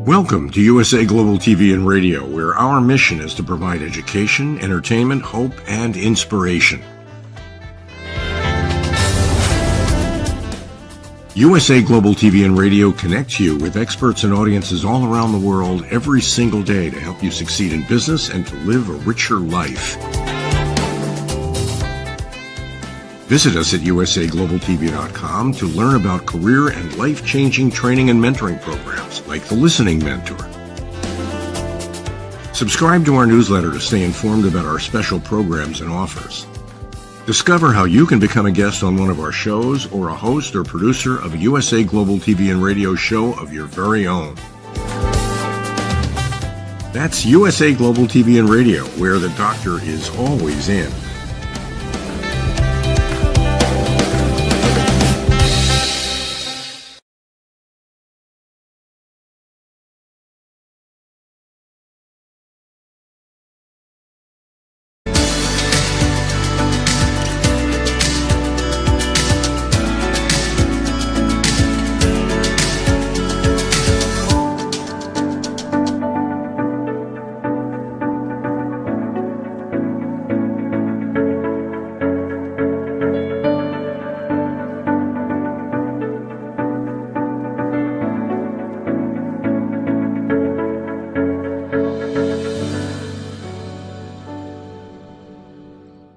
Welcome to USA Global TV and Radio, where our mission is to provide education, entertainment, hope, and inspiration. USA Global TV and Radio connects you with experts and audiences all around the world every single day to help you succeed in business and to live a richer life. Visit us at usaglobaltv.com to learn about career and life-changing training and mentoring programs like the Listening Mentor. Subscribe to our newsletter to stay informed about our special programs and offers. Discover how you can become a guest on one of our shows or a host or producer of a USA Global TV and Radio show of your very own. That's USA Global TV and Radio, where the doctor is always in.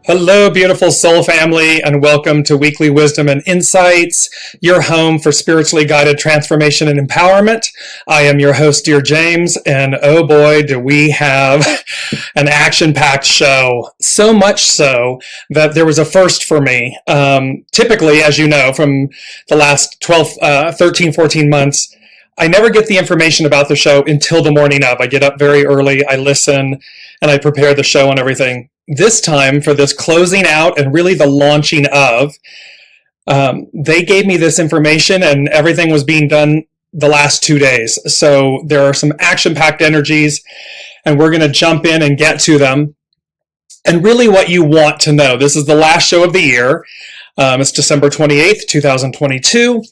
Hello, beautiful soul family, and welcome to Weekly Wisdom and Insights, your home for spiritually guided transformation and empowerment. I am your host, Dearjames, and oh boy, do we have an action-packed show. So much so that there was a first for me. Typically, as you know, from the last 13, 14 months, I never get the information about the show until the morning of. I get up very early, I listen, and I prepare the show and everything. This time, for this closing out and really the launching of, they gave me this information and everything was being done the last 2 days. So there are some action-packed energies and we're going to jump in and get to them. And really what you want to know, this is the last show of the year. It's December 28th, 2022.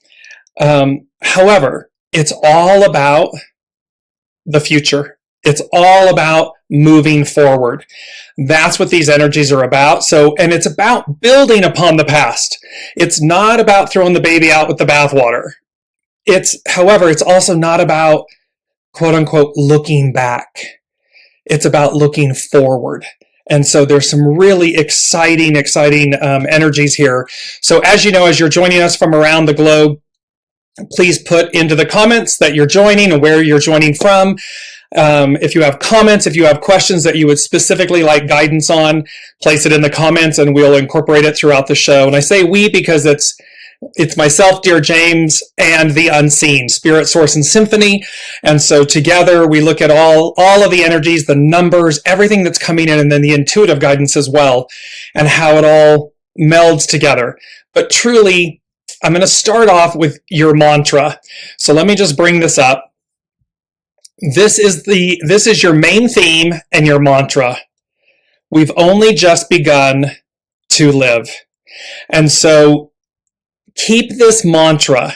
However, it's all about the future. It's all about moving forward. That's what these energies are about. And it's about building upon the past. It's not about throwing the baby out with the bathwater. However, it's also not about, quote unquote, looking back. It's about looking forward. And so there's some really exciting energies here. So as you know, as you're joining us from around the globe, please put into the comments that you're joining and where you're joining from. If you have comments, if you have questions that you would specifically like guidance on, place it in the comments and we'll incorporate it throughout the show. And I say we because it's myself, Dearjames, and the unseen, Spirit, Source, and Symphony. And so together we look at all of the energies, the numbers, everything that's coming in, and then the intuitive guidance as well, and how it all melds together. But truly, I'm going to start off with your mantra. So let me just bring this up. This is your main theme and your mantra. We've only just begun to live. And so keep this mantra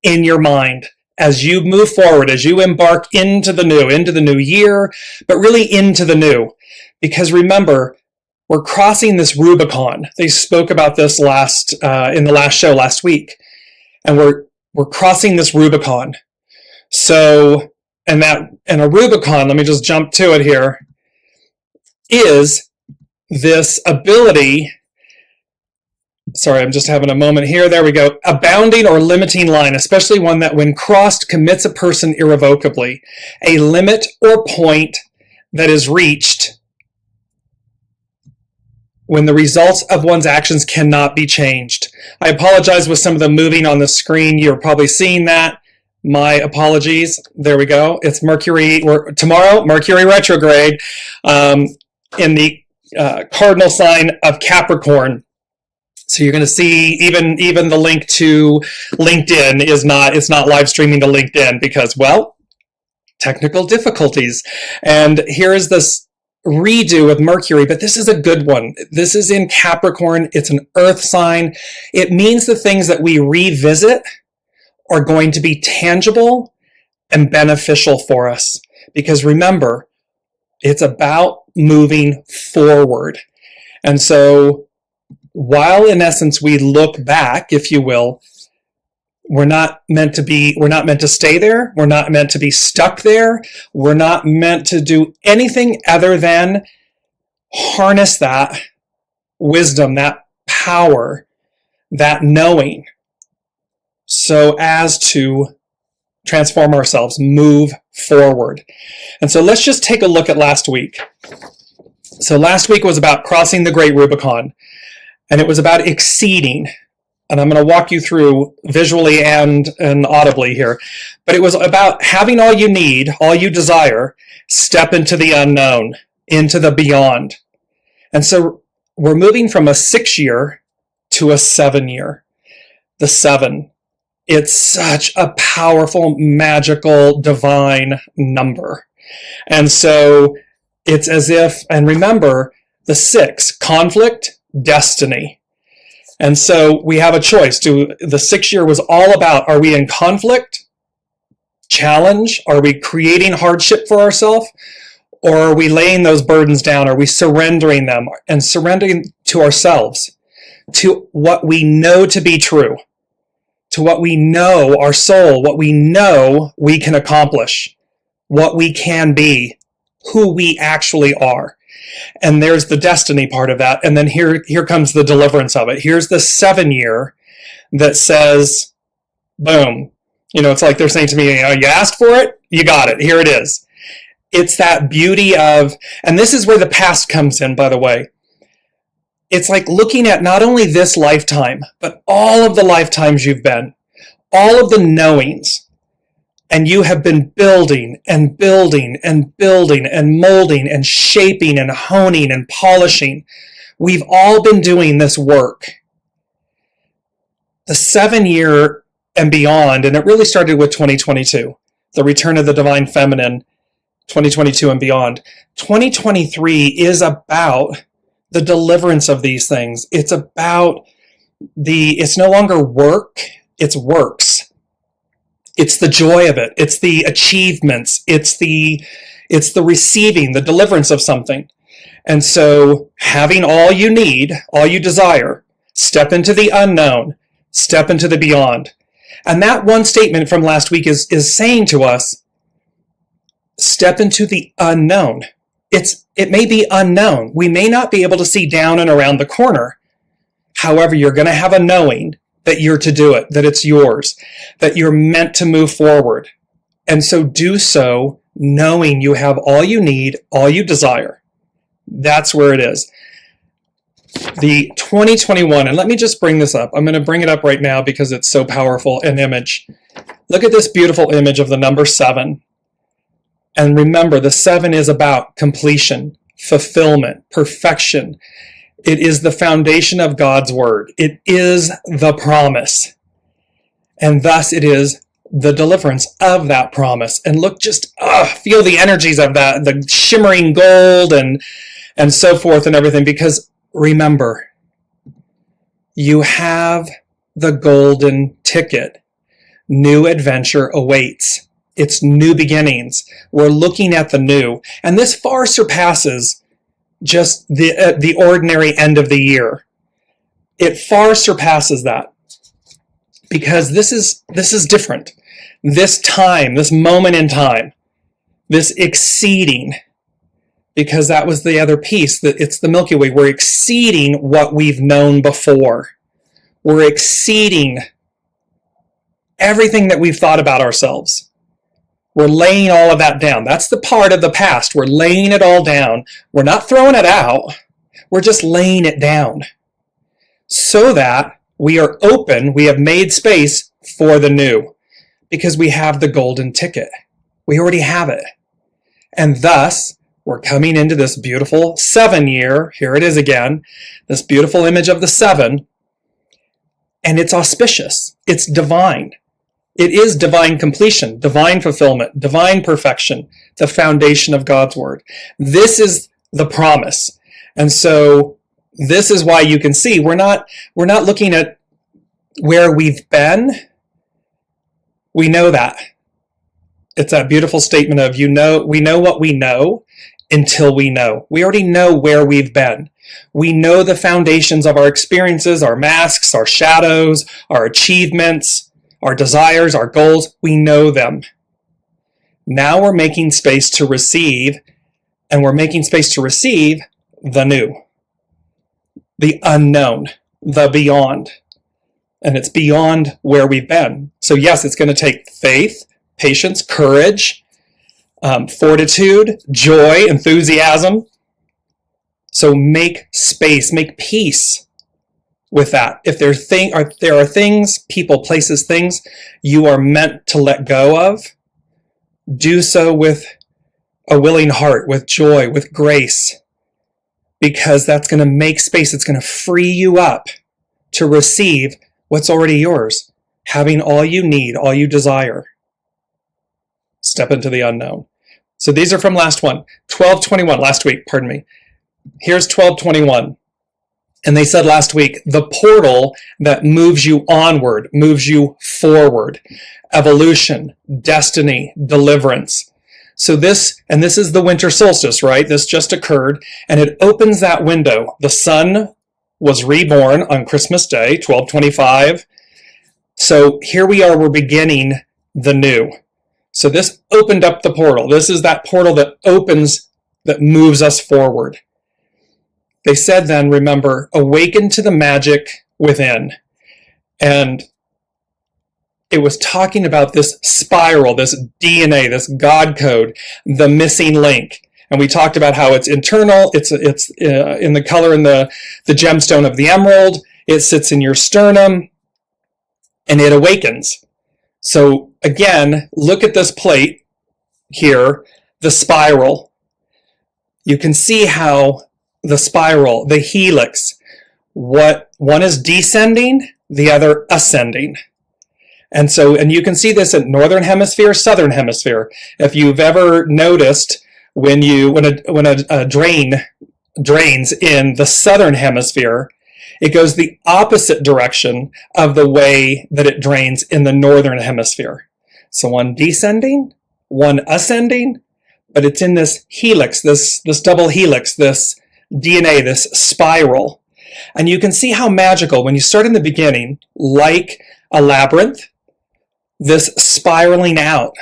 in your mind as you move forward, as you embark into the new year, but really into the new. Because remember, we're crossing this Rubicon. They spoke about this in the last show last week. And we're crossing this Rubicon. So, and a Rubicon, let me just jump to it here, is this ability, sorry, I'm just having a moment here, there we go, a bounding or limiting line, especially one that when crossed commits a person irrevocably, a limit or point that is reached when the results of one's actions cannot be changed. I apologize with some of the moving on the screen, you're probably seeing that. My apologies. There we go. It's tomorrow, Mercury retrograde in the cardinal sign of Capricorn. So you're going to see even the link to LinkedIn it's not live streaming to LinkedIn because, well, technical difficulties. And here is this redo with Mercury, but this is a good one. This is in Capricorn. It's an earth sign. It means the things that we revisit are going to be tangible and beneficial for us. Because remember, it's about moving forward. And so while in essence we look back, if you will, we're not meant to stay there. We're not meant to be stuck there. We're not meant to do anything other than harness that wisdom, that power, that knowing, so as to transform ourselves, move forward. And so let's just take a look at last week. So last week was about crossing the Great Rubicon, and it was about exceeding. And I'm going to walk you through visually and audibly here. But it was about having all you need, all you desire, step into the unknown, into the beyond. And so we're moving from a 6-year to a 7-year. The 7. It's such a powerful, magical, divine number. And so it's as if, and remember, the 6, conflict, destiny. And so we have a choice. The 6-year was all about, are we in conflict, challenge? Are we creating hardship for ourselves? Or are we laying those burdens down? Are we surrendering them and surrendering to ourselves, to what we know to be true, to what we know, our soul, what we know we can accomplish, what we can be, who we actually are? And there's the destiny part of that. And then here comes the deliverance of it. Here's the 7-year that says, boom. It's like they're saying to me, you asked for it, you got it. Here it is. It's that beauty of, and this is where the past comes in, by the way. It's like looking at not only this lifetime, but all of the lifetimes you've been, all of the knowings. And you have been building and building and building and molding and shaping and honing and polishing. We've all been doing this work. The 7-year and beyond, and it really started with 2022, the return of the divine feminine, 2022 and beyond. 2023 is about the deliverance of these things. It's about it's no longer work, it's works. It's the joy of it. It's the achievements. It's the receiving, the deliverance of something. And so having all you need, all you desire, step into the unknown, step into the beyond. And that one statement from last week is saying to us, step into the unknown. It may be unknown. We may not be able to see down and around the corner. However, you're going to have a knowing that you're to do it, that it's yours, that you're meant to move forward. And so do so knowing you have all you need, all you desire. That's where it is. The 2021, and let me just bring this up. I'm going to bring it up right now because it's so powerful, an image. Look at this beautiful image of the number 7. And remember, the 7 is about completion, fulfillment, perfection. It is the foundation of God's word. It is the promise. And thus it is the deliverance of that promise. And look, just feel the energies of that, the shimmering gold and so forth and everything. Because remember, you have the golden ticket. New adventure awaits. It's new beginnings. We're looking at the new. And this far surpasses just the ordinary end of the year. It far surpasses that, because this is different. This time, this moment in time, this exceeding, because that was the other piece, that it's the Milky Way. We're exceeding what we've known before. We're exceeding everything that we've thought about ourselves. We're laying all of that down. That's the part of the past. We're laying it all down. We're not throwing it out. We're just laying it down so that we are open. We have made space for the new because we have the golden ticket. We already have it. And thus, we're coming into this beautiful 7-year. Here it is again, this beautiful image of the 7. And it's auspicious. It's divine. It is divine completion, divine fulfillment, divine perfection, the foundation of God's word. This is the promise. And so this is why you can see we're not looking at where we've been. We know that. It's that beautiful statement of, we know what we know until we know. We already know where we've been. We know the foundations of our experiences, our masks, our shadows, our achievements, our desires, our goals. We know them. Now we're making space to receive, and we're making space to receive the new, the unknown, the beyond. And it's beyond where we've been. So yes, it's going to take faith, patience, courage, fortitude, joy, enthusiasm. So make space, make peace with that. If there are things, people, places, things you are meant to let go of, do so with a willing heart, with joy, with grace, because that's going to make space. It's going to free you up to receive what's already yours, having all you need, all you desire. Step into the unknown. So these are from last week, pardon me. Here's 1221. And they said last week, the portal that moves you onward, moves you forward, evolution, destiny, deliverance. So this is the winter solstice, right? This just occurred, and it opens that window. The sun was reborn on Christmas Day, 1225. So here we are, we're beginning the new. So this opened up the portal. This is that portal that opens, that moves us forward. They said then, remember, awaken to the magic within. And it was talking about this spiral, this DNA, this God code, the missing link. And we talked about how it's internal, it's in the color in the gemstone of the emerald, it sits in your sternum, and it awakens. So again, look at this plate here, the spiral. You can see how the spiral, the helix, one is descending, the other ascending. And you can see this in northern hemisphere, southern hemisphere. If you've ever noticed when a drain drains in the southern hemisphere, it goes the opposite direction of the way that it drains in the northern hemisphere. So one descending, one ascending, but it's in this helix, this double helix, this DNA, this spiral. And you can see how magical, when you start in the beginning, like a labyrinth, this spiraling out.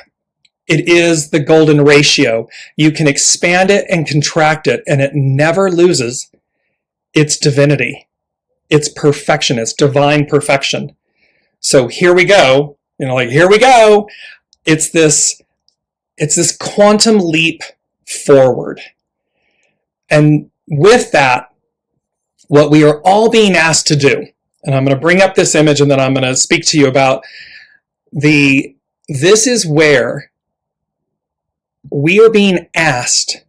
It is the golden ratio. You can expand it and contract it, and it never loses its divinity, its perfection, its divine perfection. So here we go. Here we go. It's this quantum leap forward. And with that, what we are all being asked to do, and I'm going to bring up this image and then I'm going to speak to you about this is where we are being asked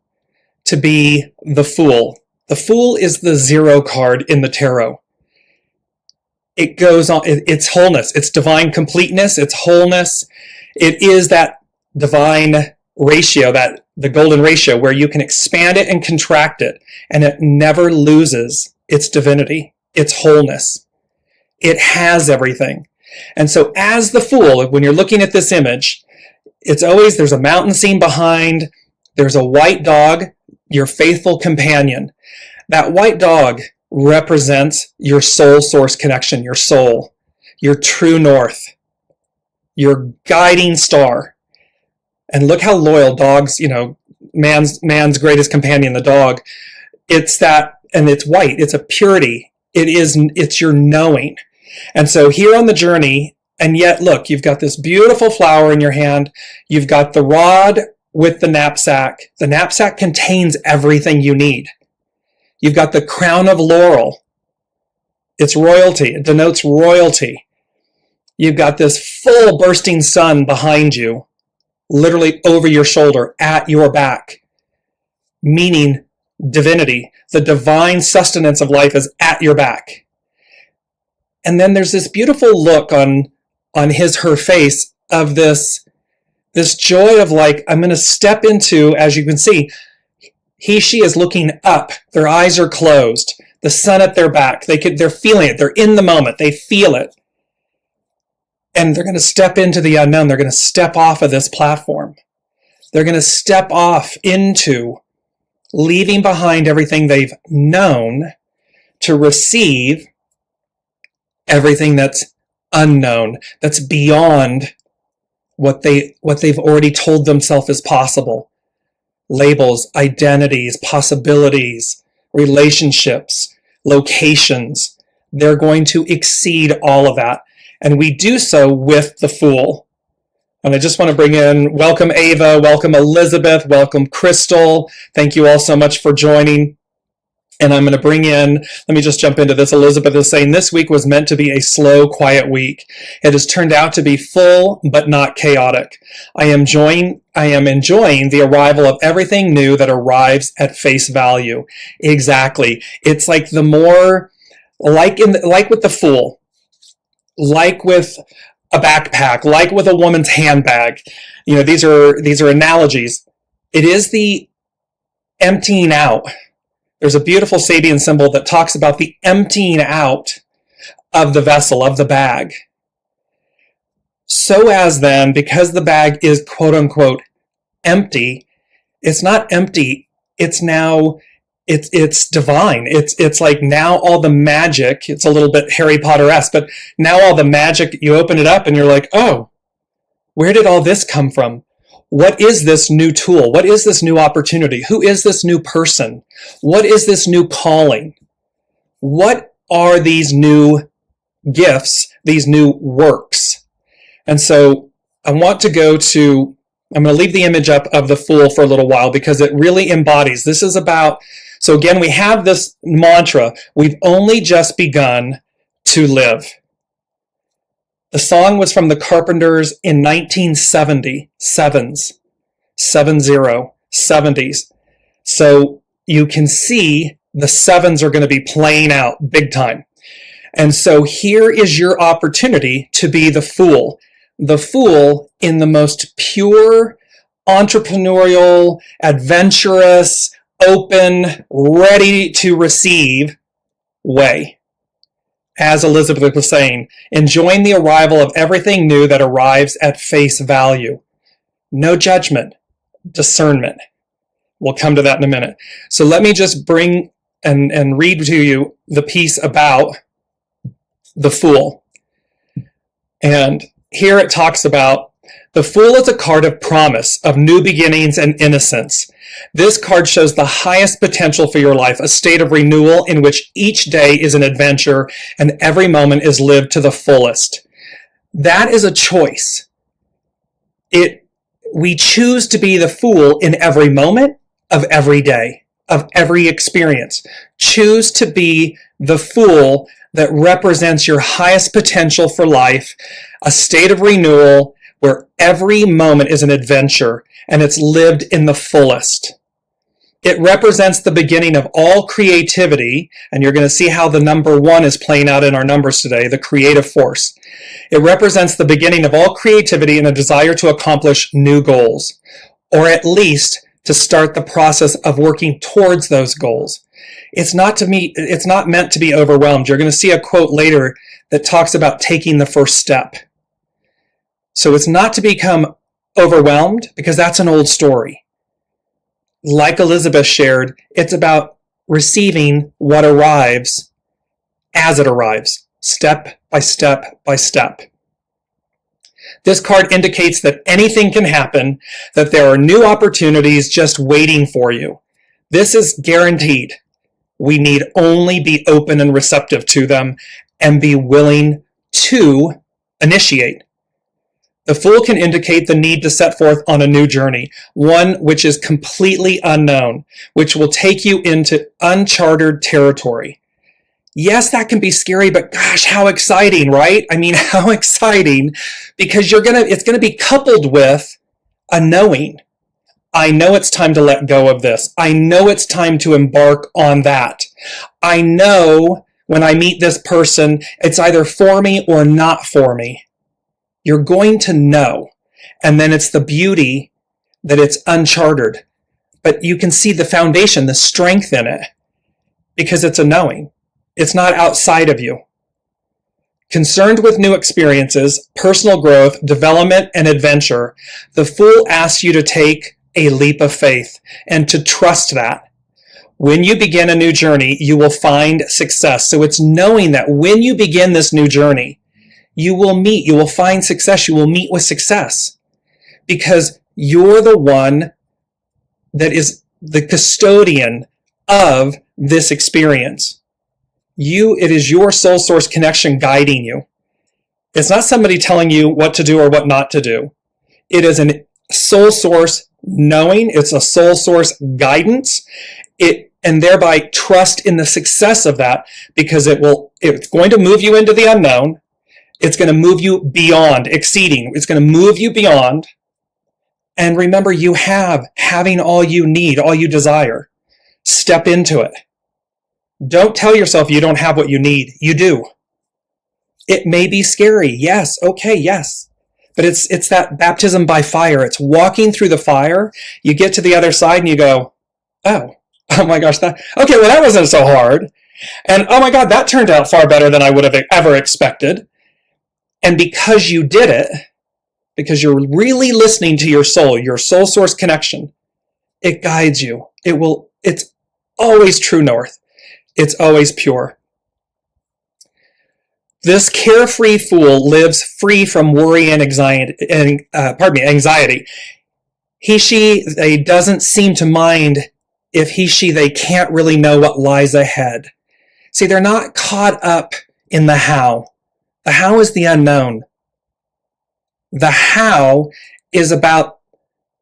to be the Fool. The Fool is the 0 card in the tarot. It goes on, it's wholeness, it's divine completeness, it's wholeness. It is that divine ratio, the golden ratio, where you can expand it and contract it, and it never loses its divinity, its wholeness. It has everything. And so as the Fool, when you're looking at this image, there's a mountain scene behind, there's a white dog, your faithful companion. That white dog represents your soul source connection, your soul, your true north, your guiding star. And look how loyal dogs, man's greatest companion, the dog. It's that, and it's white, it's a purity. It's your knowing. And so here on the journey, and yet look, you've got this beautiful flower in your hand. You've got the rod with the knapsack. The knapsack contains everything you need. You've got the crown of laurel. It's royalty. It denotes royalty. You've got this full bursting sun behind you, literally over your shoulder, at your back, meaning divinity. The divine sustenance of life is at your back. And then there's this beautiful look on her face of this joy of I'm going to step into, as you can see, she is looking up. Their eyes are closed. The sun at their back. They're feeling it. They're in the moment. They feel it. and they're going to step into the unknown. They're going to step off of this platform. They're going to step off into leaving behind everything they've known to receive everything that's unknown, that's beyond what they've already told themselves is possible. Labels, identities, possibilities, relationships, locations. They're going to exceed all of that. And we do so with the Fool. And I just want to bring in, welcome Ava, welcome Elizabeth, welcome Crystal. Thank you all so much for joining. And I'm going to bring in, let me just jump into this. Elizabeth is saying, this week was meant to be a slow, quiet week. It has turned out to be full, but not chaotic. I am enjoying the arrival of everything new that arrives at face value. Exactly. It's like the more, like with the Fool, like with a backpack, like with a woman's handbag. You know, these are analogies. It is the emptying out. There's a beautiful Sabian symbol that talks about the emptying out of the vessel, of the bag. So as then, because the bag is quote unquote empty, it's not empty, it's now, it's divine. It's like now all the magic, it's a little bit Harry Potter-esque, but now all the magic, you open it up and you're like, oh, where did all this come from? What is this new tool? What is this new opportunity? Who is this new person? What is this new calling? What are these new gifts, these new works? And so I want to go to, I'm going to leave the image up of the Fool for a little while because it really embodies. This is about, so again, we have this mantra, we've only just begun to live. The song was from the Carpenters in 1970, 70s. So you can see the sevens are going to be playing out big time. And so here is your opportunity to be the Fool. The Fool in the most pure, entrepreneurial, adventurous, open, ready to receive way. As Elizabeth was saying, enjoying the arrival of everything new that arrives at face value. No judgment, discernment. We'll come to that in a minute. So let me just bring and read to you the piece about the Fool. And here it talks about, the Fool is a card of promise, of new beginnings and innocence. This card shows the highest potential for your life, a state of renewal in which each day is an adventure and every moment is lived to the fullest. That is a choice. We choose to be the Fool in every moment of every day, of every experience. Choose to be the Fool that represents your highest potential for life, a state of renewal where every moment is an adventure and it's lived in the fullest. It represents the beginning of all creativity, and you're going to see how the number 1 is playing out in our numbers today, the creative force. It represents the beginning of all creativity and a desire to accomplish new goals, or at least to start the process of working towards those goals. It's not meant to be overwhelmed. You're going to see a quote later that talks about taking the first step. So it's not to become overwhelmed, because that's an old story. Like Elizabeth shared, it's about receiving what arrives as it arrives, step by step by step. This card indicates that anything can happen, that there are new opportunities just waiting for you. This is guaranteed. We need only be open and receptive to them and be willing to initiate. The Fool can indicate the need to set forth on a new journey, one which is completely unknown, which will take you into uncharted territory. Yes, that can be scary, but gosh, how exciting, right? I mean, how exciting, because it's going to be coupled with a knowing. I know it's time to let go of this. I know it's time to embark on that. I know when I meet this person, it's either for me or not for me. You're going to know. And then it's the beauty that it's uncharted. But you can see the foundation, the strength in it, because it's a knowing. It's not outside of you. Concerned with new experiences, personal growth, development, and adventure, the Fool asks you to take a leap of faith and to trust that. When you begin a new journey, you will find success. So it's knowing that when you begin this new journey, you will find success, you will meet with success, because you're the one that is the custodian of this experience. It is your soul source connection guiding you. It's not somebody telling you what to do or what not to do. It is a soul source knowing, it's a soul source guidance, and thereby trust in the success of that, because it's going to move you into the unknown. It's going to move you beyond, exceeding. It's going to move you beyond. And remember, you having all you need, all you desire. Step into it. Don't tell yourself you don't have what you need. You do. It may be scary. Yes. Okay. Yes. But it's that baptism by fire. It's walking through the fire. You get to the other side and you go, oh my gosh. That wasn't so hard. And oh my God, that turned out far better than I would have ever expected. And because you did it, because you're really listening to your soul source connection, it guides you. It's always true north. It's always pure. This carefree fool lives free from worry and anxiety. They doesn't seem to mind if they can't really know what lies ahead. See, they're not caught up in the how. The how is the unknown. The how is about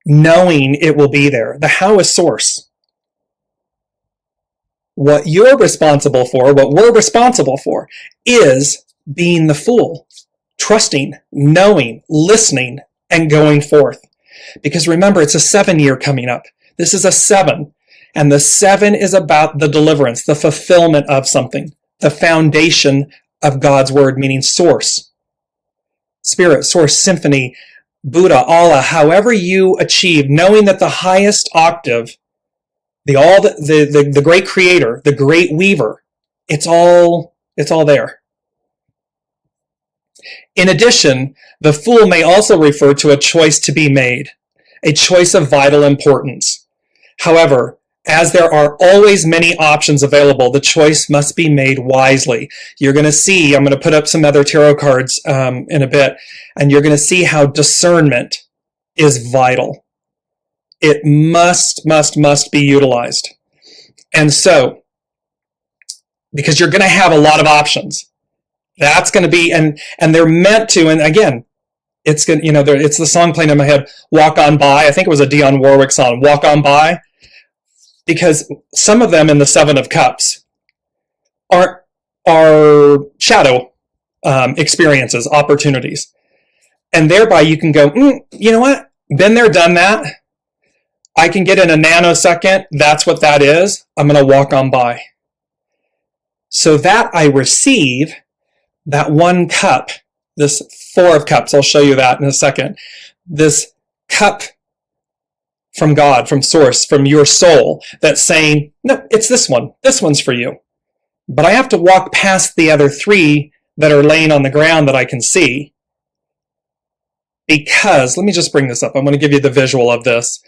knowing it will be there. The how is source. What you're responsible for, what we're responsible for, is being the fool, trusting, knowing, listening, and going forth. Because remember, it's a 7-year coming up. This is a 7. And the 7 is about the deliverance, the fulfillment of something, the foundation of God's word, meaning source. Spirit, source, symphony, Buddha, Allah, however you achieve, knowing that the highest octave, the great creator, the great weaver, it's all there. In addition, the fool may also refer to a choice to be made, a choice of vital importance. However, as there are always many options available, the choice must be made wisely. You're going to see, I'm going to put up some other tarot cards in a bit, and you're going to see how discernment is vital. It must be utilized. And so, because you're going to have a lot of options, that's going to be, and they're meant to, and again, it's going, it's the song playing in my head, Walk On By. I think it was a Dionne Warwick song, Walk On By. Because some of them in the 7 of Cups are shadow experiences, opportunities. And thereby you can go, you know what? Been there, done that. I can get in a nanosecond. That's what that is. I'm going to walk on by. So that I receive that 1 cup, this 4 of Cups. I'll show you that in a second. This cup from God, from source, from your soul, that's saying, no, it's this one. This one's for you. But I have to walk past the other 3 that are laying on the ground that I can see. Because, let me just bring this up. I'm going to give you the visual of this.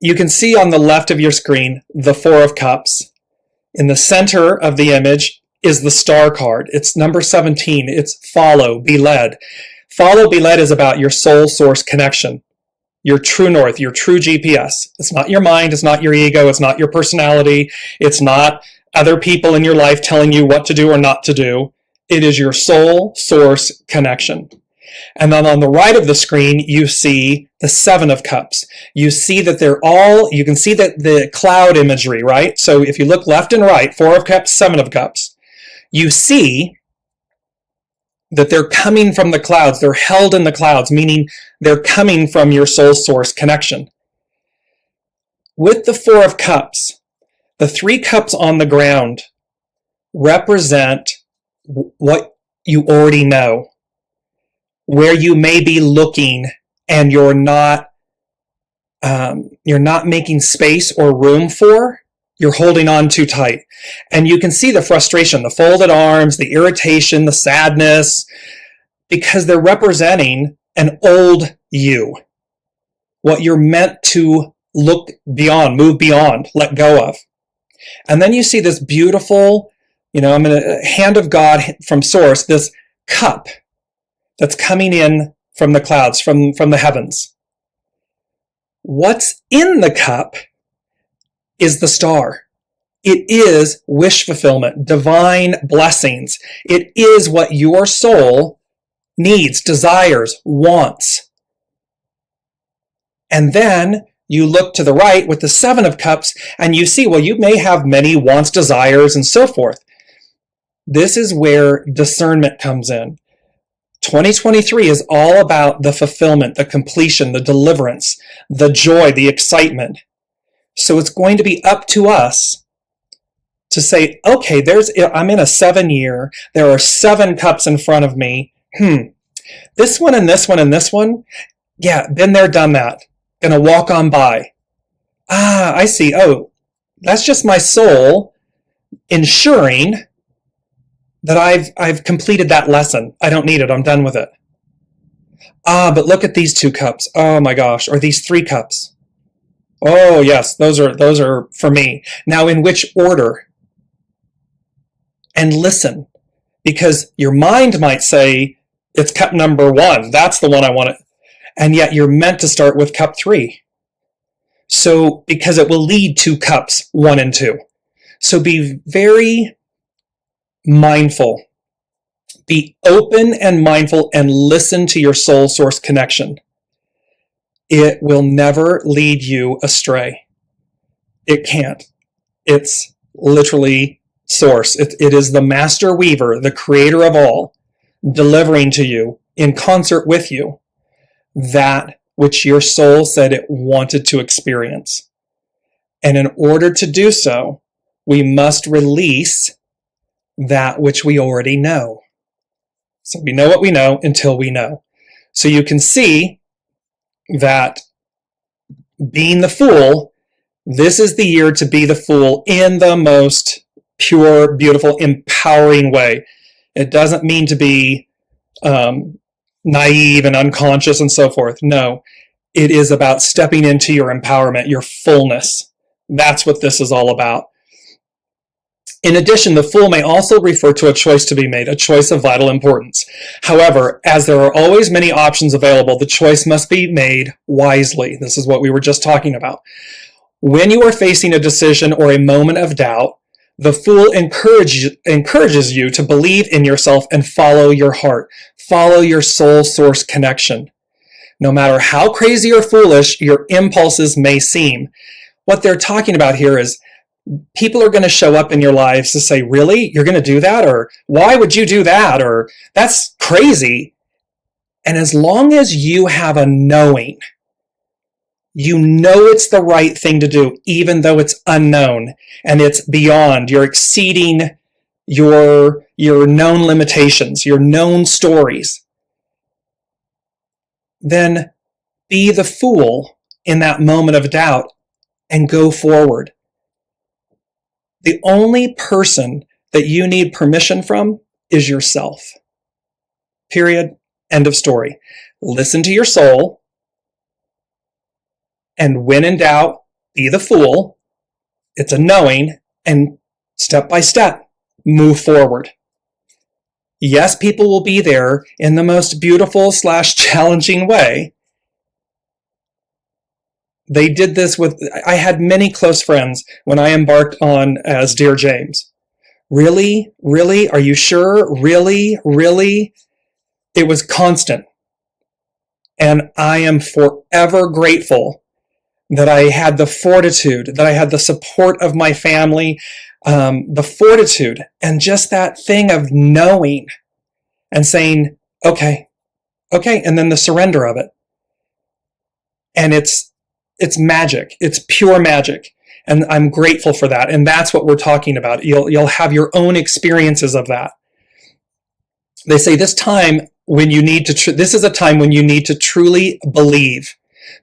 You can see on the left of your screen, the 4 of Cups. In the center of the image is the star card. It's number 17. It's follow, be led. Follow, be led is about your soul source connection. Your true north, your true GPS. It's not your mind, it's not your ego, it's not your personality, it's not other people in your life telling you what to do or not to do. It is your soul source connection. And then on the right of the screen, you see the 7 of Cups. You see that you can see that the cloud imagery, right? So if you look left and right, 4 of Cups, 7 of Cups, you see that they're coming from the clouds. They're held in the clouds, meaning they're coming from your soul source connection. With the 4 of Cups, the 3 cups on the ground represent what you already know, where you may be looking and you're not making space or room for. you're holding on too tight. And you can see the frustration, the folded arms, the irritation, the sadness, because they're representing an old you, what you're meant to look beyond, move beyond, let go of. And then you see this beautiful, hand of God from source, this cup that's coming in from the clouds, from the heavens. What's in the cup is the star. It is wish fulfillment, divine blessings. It is what your soul needs, desires, wants. And then you look to the right with the 7 of cups and you see, well, you may have many wants, desires, and so forth. This is where discernment comes in. 2023 is all about the fulfillment, the completion, the deliverance, the joy, the excitement. So it's going to be up to us to say, okay, I'm in a 7 year. There are 7 cups in front of me. This one and this one and this one. Yeah, been there, done that. Gonna walk on by. I see. Oh, that's just my soul ensuring that I've completed that lesson. I don't need it. I'm done with it. But look at these 2 cups. Oh my gosh. Or these 3 cups. Oh yes, those are for me. Now in which order? And listen, because your mind might say it's cup number 1. That's the one I want it. And yet you're meant to start with cup 3. So, because it will lead to cups 1 and 2. So be very mindful. Be open and mindful and listen to your soul source connection. It will never lead you astray. It can't. It's literally source. It is the master weaver, the creator of all, delivering to you in concert with you that which your soul said it wanted to experience. And in order to do so, we must release that which we already know. So we know what we know until we know. So you can see that being the Fool, this is the year to be the Fool in the most pure, beautiful, empowering way. It doesn't mean to be naive and unconscious and so forth. No, it is about stepping into your empowerment, your fullness. That's what this is all about. In addition, the Fool may also refer to a choice to be made, a choice of vital importance. However, as there are always many options available, the choice must be made wisely. This is what we were just talking about. When you are facing a decision or a moment of doubt, the Fool encourages you to believe in yourself and follow your heart. Follow your soul source connection. No matter how crazy or foolish your impulses may seem, what they're talking about here is people are going to show up in your lives to say, really? You're going to do that? Or why would you do that? Or that's crazy. And as long as you have a knowing, you know it's the right thing to do, even though it's unknown and it's beyond, you're exceeding your known limitations, your known stories, then be the Fool in that moment of doubt and go forward. The only person that you need permission from is yourself. Period. End of story. Listen to your soul. And when in doubt, be the Fool. It's a knowing, and step by step, move forward. Yes, people will be there in the most beautiful / challenging way. They did this I had many close friends when I embarked on as Dearjames. Really? Really? Are you sure? Really? Really? It was constant. And I am forever grateful that I had the fortitude, that I had the support of my family, the fortitude, and just that thing of knowing and saying, okay, and then the surrender of it. And it's magic. It's pure magic. And I'm grateful for that. And that's what we're talking about. You'll have your own experiences of that. They say this is a time when you need to truly believe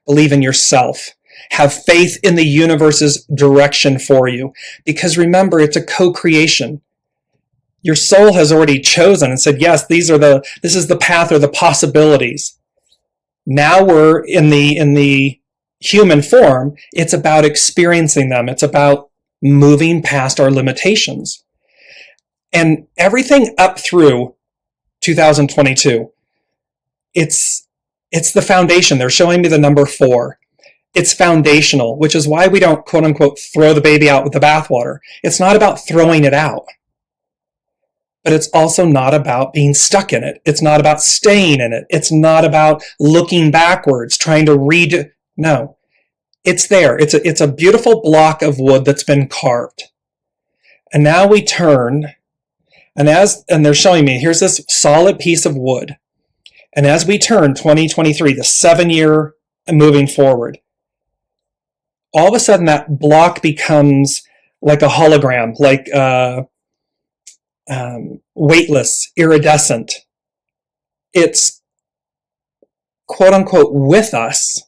in yourself. Have faith in the universe's direction for you. Because remember, it's a co-creation. Your soul has already chosen and said, yes, this is the path or the possibilities. Now we're in the human form. It's about experiencing them. It's about moving past our limitations. And everything up through 2022, it's the foundation. They're showing me the number 4. It's foundational, which is why we don't, quote unquote, throw the baby out with the bathwater. It's not about throwing it out. But it's also not about being stuck in it. It's not about staying in it. It's not about looking backwards, trying to redo. No, it's there. It's a beautiful block of wood that's been carved. And now we turn, and they're showing me, here's this solid piece of wood. And as we turn 2023, the 7-year moving forward, all of a sudden that block becomes like a hologram, like weightless, iridescent. It's quote unquote with us,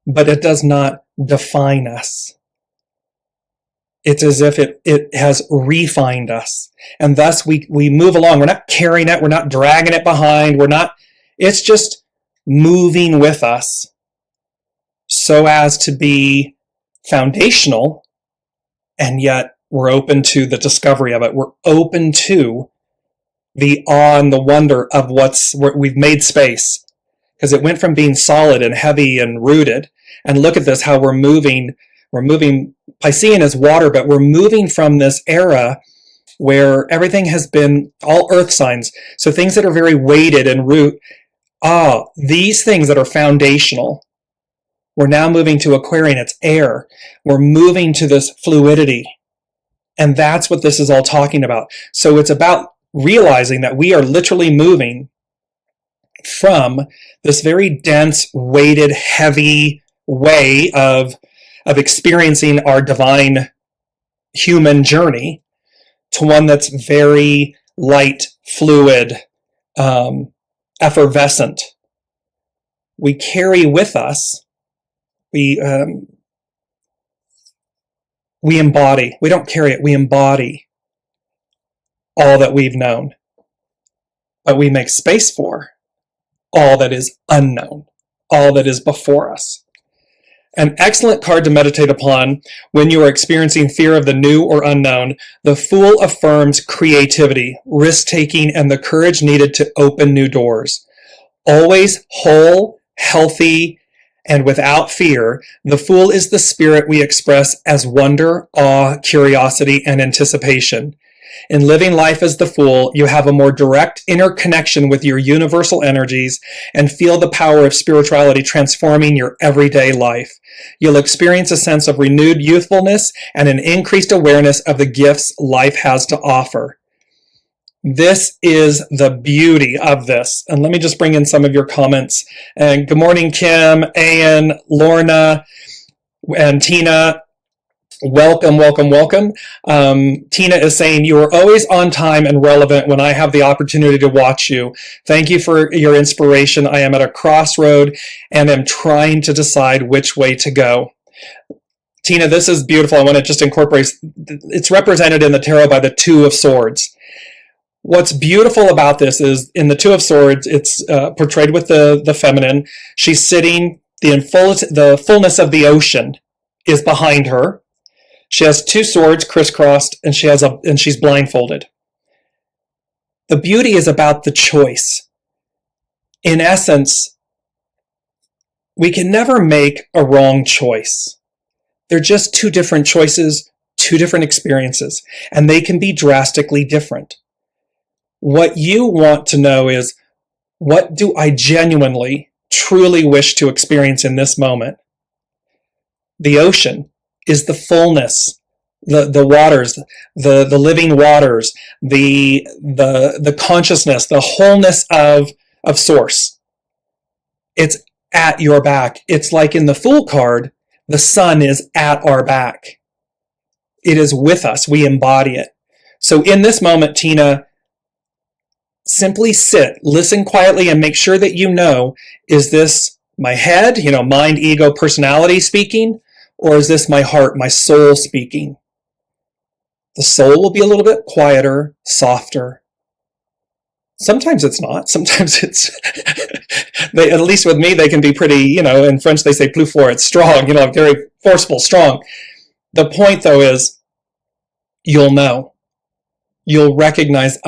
but it does not define us. It's as if it has refined us. And thus we move along. We're not carrying it. We're not dragging it behind. It's just moving with us so as to be foundational, and yet we're open to the discovery of it. We're open to the awe and the wonder of we've made space, because it went from being solid and heavy and rooted. And look at this, how we're moving. Piscean is water, but we're moving from this era where everything has been all earth signs. So things that are very weighted and root. These things that are foundational. We're now moving to Aquarian. It's air. We're moving to this fluidity. And that's what this is all talking about. So it's about realizing that we are literally moving from this very dense, weighted, heavy way of experiencing our divine human journey to one that's very light, fluid, effervescent. We carry with us, we embody. We don't carry it. We embody all that we've known. But we make space for all that is unknown, all that is before us. An excellent card to meditate upon when you are experiencing fear of the new or unknown. The Fool affirms creativity, risk-taking, and the courage needed to open new doors. Always whole, healthy, and without fear, the Fool is the spirit we express as wonder, awe, curiosity, and anticipation. In living life as the Fool, you have a more direct inner connection with your universal energies and feel the power of spirituality transforming your everyday life. You'll experience a sense of renewed youthfulness and an increased awareness of the gifts life has to offer. This is the beauty of this. And let me just bring in some of your comments. And good morning, Kim, Ayan, Lorna, and Tina. Welcome, welcome, welcome. Tina is saying, you are always on time and relevant when I have the opportunity to watch you. Thank you for your inspiration. I am at a crossroad and am trying to decide which way to go. Tina, this is beautiful. I want to just incorporate, it's represented in the tarot by the Two of Swords. What's beautiful about this is in the Two of Swords, it's portrayed with the feminine. She's sitting, the fullness of the ocean is behind her. She has two swords crisscrossed, and she's blindfolded. The beauty is about the choice. In essence, we can never make a wrong choice. They're just two different choices, two different experiences, and they can be drastically different. What you want to know is, what do I genuinely, truly wish to experience in this moment? The ocean is the fullness, the waters, the living waters, the consciousness, the wholeness of source. It's at your back. It's like in the Fool card, the sun is at our back. It is with us. We embody it. So in this moment, Tina, simply sit, listen quietly, and make sure that you know, is this my head, mind, ego, personality speaking, or is this my heart, my soul speaking? The soul will be a little bit quieter, softer. Sometimes it's not. Sometimes it's, at least with me, they can be pretty, in French they say plus fort, it's strong, very forceful, strong. The point though is, you'll know. You'll recognize,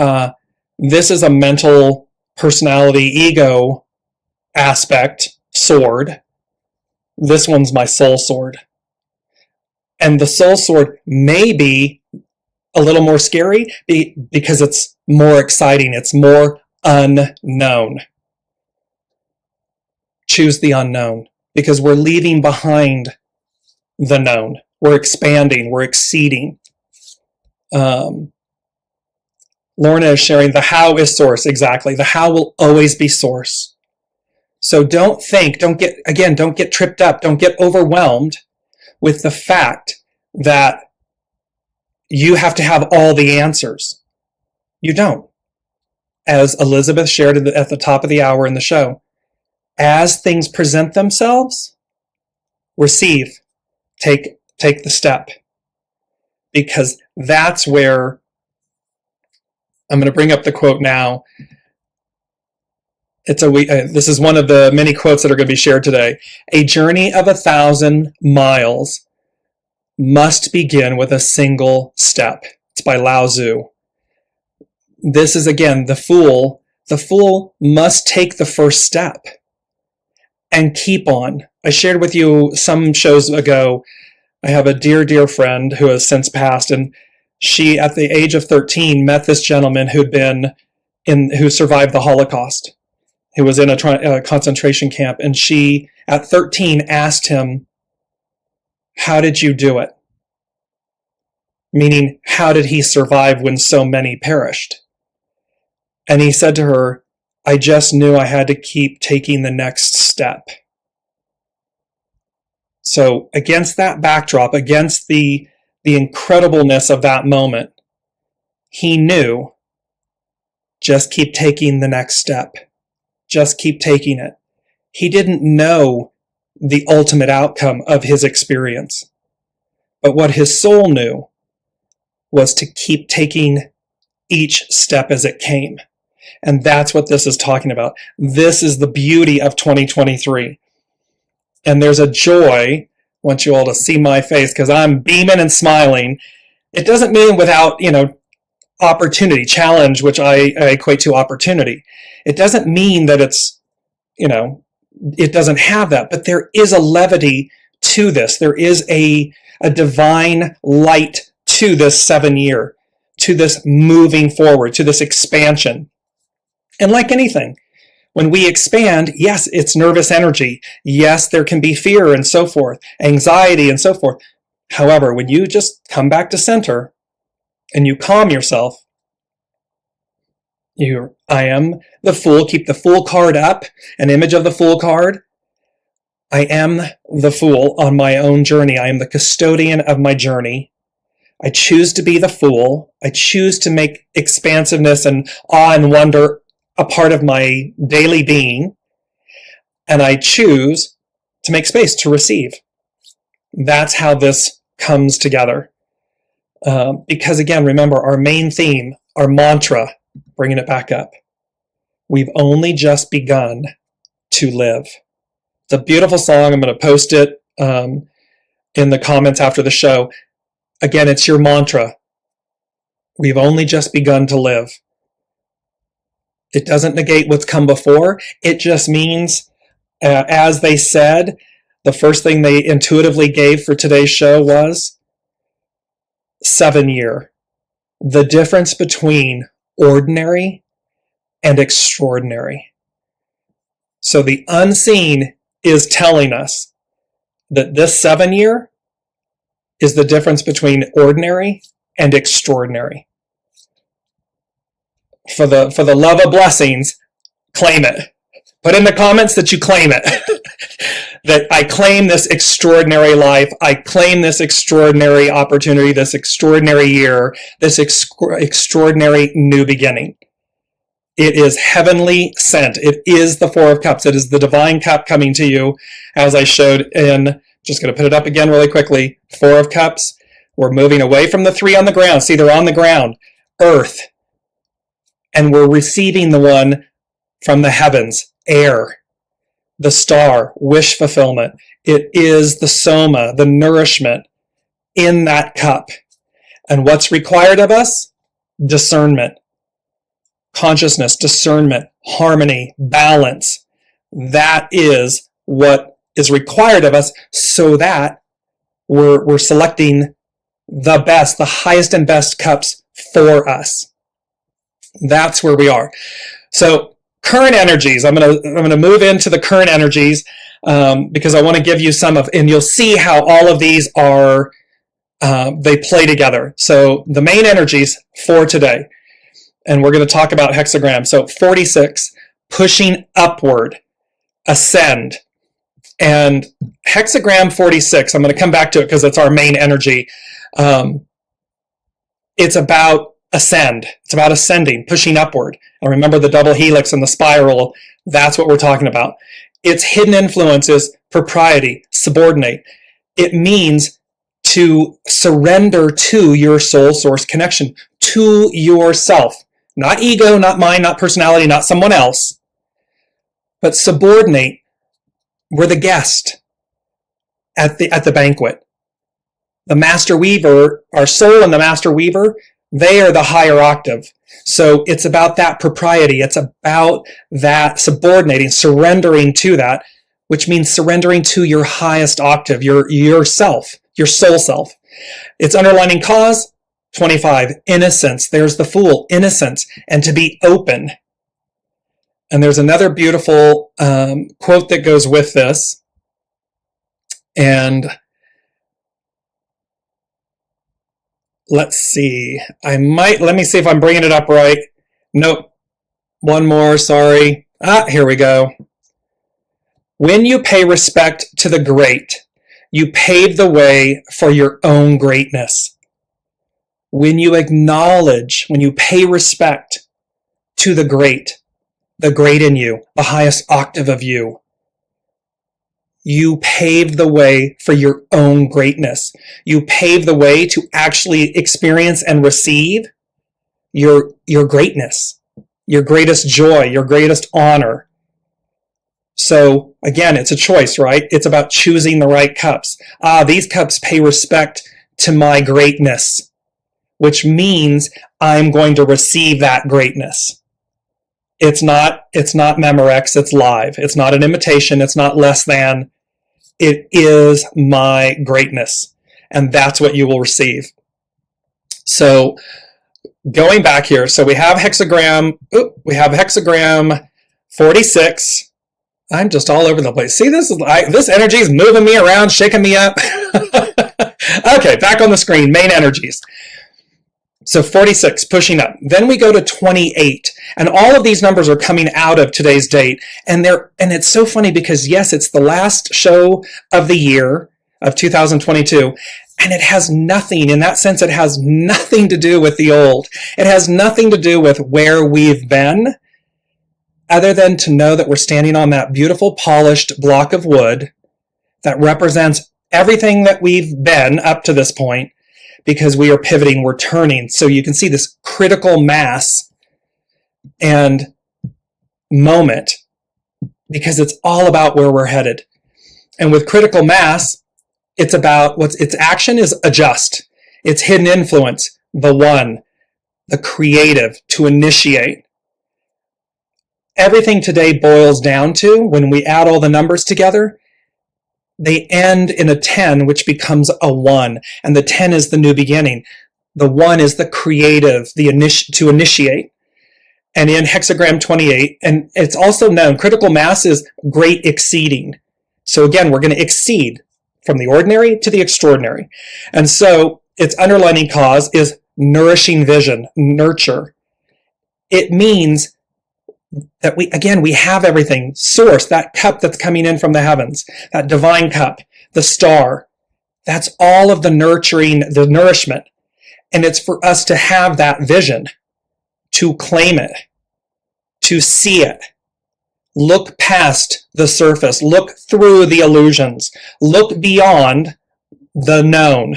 this is a mental personality ego aspect sword. This one's my soul sword. And the soul sword may be a little more scary because it's more exciting. It's more unknown. Choose the unknown because we're leaving behind the known. We're expanding. We're exceeding. Lorna is sharing the how is source. Exactly. The how will always be source. So don't get tripped up. Don't get overwhelmed with the fact that you have to have all the answers. You don't. As Elizabeth shared at the top of the hour in the show, as things present themselves, receive, take the step. Because that's where, I'm going to bring up the quote now. This is one of the many quotes that are going to be shared today. A journey of 1,000 miles must begin with a single step. It's by Lao Tzu. This is again the fool. The fool must take the first step and keep on. I shared with you some shows ago. I have a dear friend who has since passed, and she, at the age of 13, met this gentleman who survived the Holocaust, who was in a concentration camp, and she, at 13, asked him, "How did you do it?" Meaning, how did he survive when so many perished? And he said to her, "I just knew I had to keep taking the next step." So against that backdrop, against the incredibleness of that moment, he knew, just keep taking the next step. Just keep taking it. He didn't know the ultimate outcome of his experience. But what his soul knew was to keep taking each step as it came. And that's what this is talking about. This is the beauty of 2023. And there's a joy. I want you all to see my face because I'm beaming and smiling. It doesn't mean without, opportunity, challenge, which I equate to opportunity. It doesn't mean that it's, it doesn't have that, but there is a levity to this. There is a divine light to this 7 year, to this moving forward, to this expansion. And like anything, when we expand, yes, it's nervous energy. Yes, there can be fear and so forth, anxiety and so forth. However, when you just come back to center and you calm yourself, I am the fool. Keep the fool card up, an image of the fool card. I am the fool on my own journey. I am the custodian of my journey. I choose to be the fool. I choose to make expansiveness and awe and wonder a part of my daily being. And I choose to make space to receive. That's how this comes together. Because again, remember our main theme, our mantra, bringing it back up. We've only just begun to live. It's a beautiful song. I'm going to post it in the comments after the show. Again, it's your mantra. We've only just begun to live. It doesn't negate what's come before. It just means, as they said, the first thing they intuitively gave for today's show was 7 year. The difference between ordinary and extraordinary. So the unseen is telling us that this 7 year is the difference between ordinary and extraordinary. For the love of blessings, claim it. Put in the comments that you claim it. That I claim this extraordinary life. I claim this extraordinary opportunity, this extraordinary year, this extraordinary new beginning. It is heavenly sent. It is the Four of Cups. It is the divine cup coming to you, as I showed in, just going to put it up again really quickly. Four of Cups. We're moving away from the three on the ground. See, they're on the ground. Earth. And we're receiving the one from the heavens. Air. The star. Wish fulfillment. It is the soma, the nourishment in that cup. And what's required of us? Discernment. Consciousness, discernment, harmony, balance. That is what is required of us so that we're selecting the best, the highest and best cups for us. That's where we are. So current energies, I'm gonna move into the current energies because I want to give you some of, and you'll see how all of these are, they play together. So the main energies for today, and we're going to talk about hexagram. So 46, pushing upward, ascend. And hexagram 46, I'm going to come back to it because it's our main energy. It's about ascend. It's about ascending, pushing upward. And remember the double helix and the spiral, that's what we're talking about. Its hidden influences, propriety, subordinate. It means to surrender to your soul source connection, to yourself. Not ego, not mind, not personality, not someone else, but subordinate. We're the guest at the banquet. The master weaver, our soul and the master weaver, they are the higher octave. So it's about that propriety. It's about that subordinating, surrendering to that, which means surrendering to your highest octave, yourself, your soul self. Its underlining cause, 25, innocence. There's the Fool, innocence, and to be open. And there's another beautiful quote that goes with this. And let's see. Let me see if I'm bringing it up right. Nope. One more, sorry. Here we go. When you pay respect to the great, you pave the way for your own greatness. When you acknowledge, when you pay respect to the great in you, the highest octave of you, you pave the way for your own greatness. You pave the way to actually experience and receive your greatness, your greatest joy, your greatest honor. So again, it's a choice, right? It's about choosing the right cups. These cups pay respect to my greatness, which means I'm going to receive that greatness. It's not Memorex, it's live. It's not an imitation, it's not less than. It is my greatness. And that's what you will receive. So going back here, so we have hexagram 46. I'm just all over the place. See, this energy is moving me around, shaking me up. Okay, back on the screen, main energies. So 46, pushing up. Then we go to 28. And all of these numbers are coming out of today's date. And it's so funny because, yes, it's the last show of the year of 2022. And it has nothing, in that sense, it has nothing to do with the old. It has nothing to do with where we've been, other than to know that we're standing on that beautiful polished block of wood that represents everything that we've been up to this point, because we are pivoting, we're turning. So you can see this critical mass and moment, because it's all about where we're headed. And with critical mass, it's about its action is adjust. Its hidden influence, the one, the creative, to initiate. Everything today boils down to, when we add all the numbers together, they end in a 10, which becomes a 1. And the 10 is the new beginning. The 1 is the creative, to initiate. And in hexagram 28, and it's also known, critical mass is great exceeding. So again, we're going to exceed from the ordinary to the extraordinary. And so its underlining cause is nourishing vision, nurture. It means that we have everything, source, that cup that's coming in from the heavens, that divine cup, the star. That's all of the nurturing, the nourishment. And it's for us to have that vision, to claim it, to see it. Look past the surface. Look through the illusions. Look beyond the known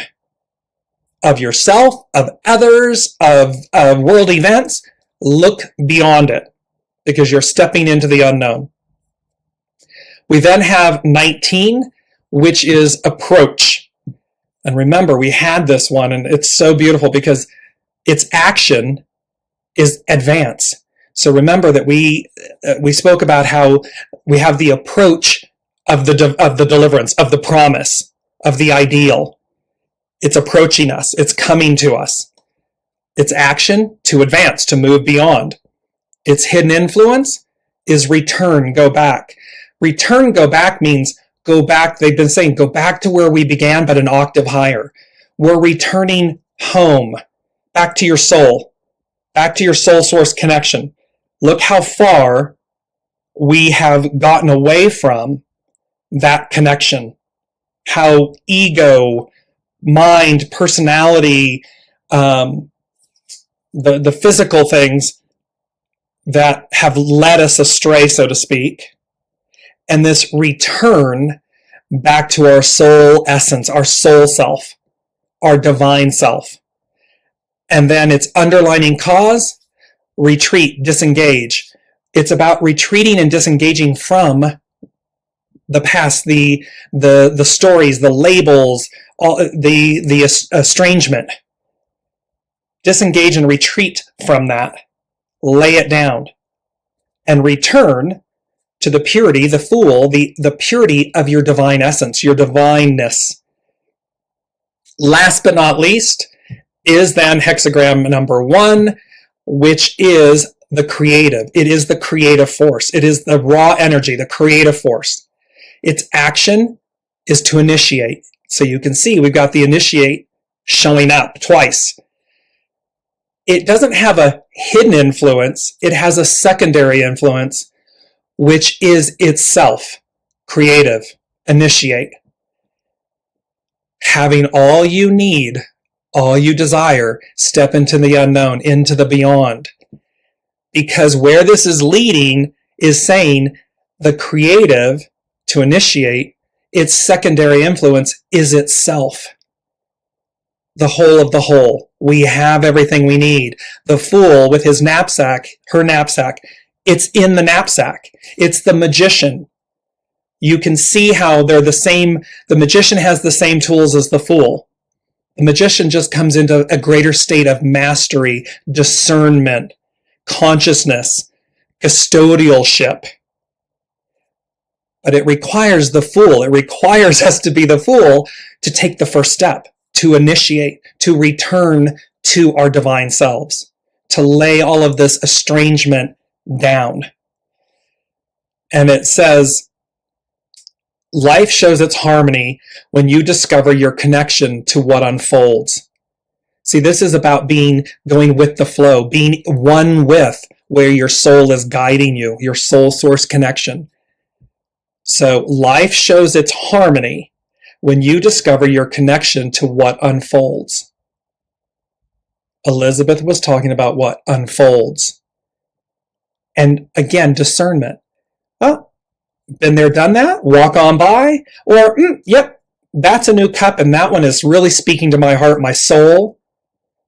of yourself, of others, of world events. Look beyond it because you're stepping into the unknown. We then have 19, which is approach. And remember, we had this one, and it's so beautiful because its action is advance. So remember that we spoke about how we have the approach of the deliverance, of the promise, of the ideal. It's approaching us. It's coming to us. Its action, to advance, to move beyond. Its hidden influence is return, go back. Return, go back means go back. They've been saying go back to where we began, but an octave higher. We're returning home, back to your soul source connection. Look how far we have gotten away from that connection. How ego, mind, personality, the physical things that have led us astray, so to speak, and this return back to our soul essence, our soul self, our divine self. And then its underlining cause, retreat, disengage. It's about retreating and disengaging from the past, the stories, the labels, all the estrangement. Disengage and retreat from that. Lay it down. And return to the purity, the full, the purity of your divine essence, your divineness. Last but not least is then hexagram number 1, which is the creative. It is the creative force. It is the raw energy, the creative force. Its action is to initiate. So you can see we've got the initiate showing up twice. It doesn't have a hidden influence. It has a secondary influence, which is itself, creative, initiate. Having all you need, all you desire, step into the unknown, into the beyond. Because where this is leading is saying the creative, to initiate, its secondary influence is itself. The whole of the whole. We have everything we need. The fool with his knapsack, her knapsack, it's in the knapsack. It's the magician. You can see how they're the same. The magician has the same tools as the fool. The magician just comes into a greater state of mastery, discernment, consciousness, custodialship. But it requires the fool. It requires us to be the fool to take the first step, to initiate, to return to our divine selves, to lay all of this estrangement down. And it says, life shows its harmony when you discover your connection to what unfolds. See, this is about going with the flow, being one with where your soul is guiding you, your soul source connection. So life shows its harmony when you discover your connection to what unfolds. Elizabeth was talking about what unfolds. And again, discernment. Oh, been there, done that, walk on by, or, yep, that's a new cup, and that one is really speaking to my heart, my soul,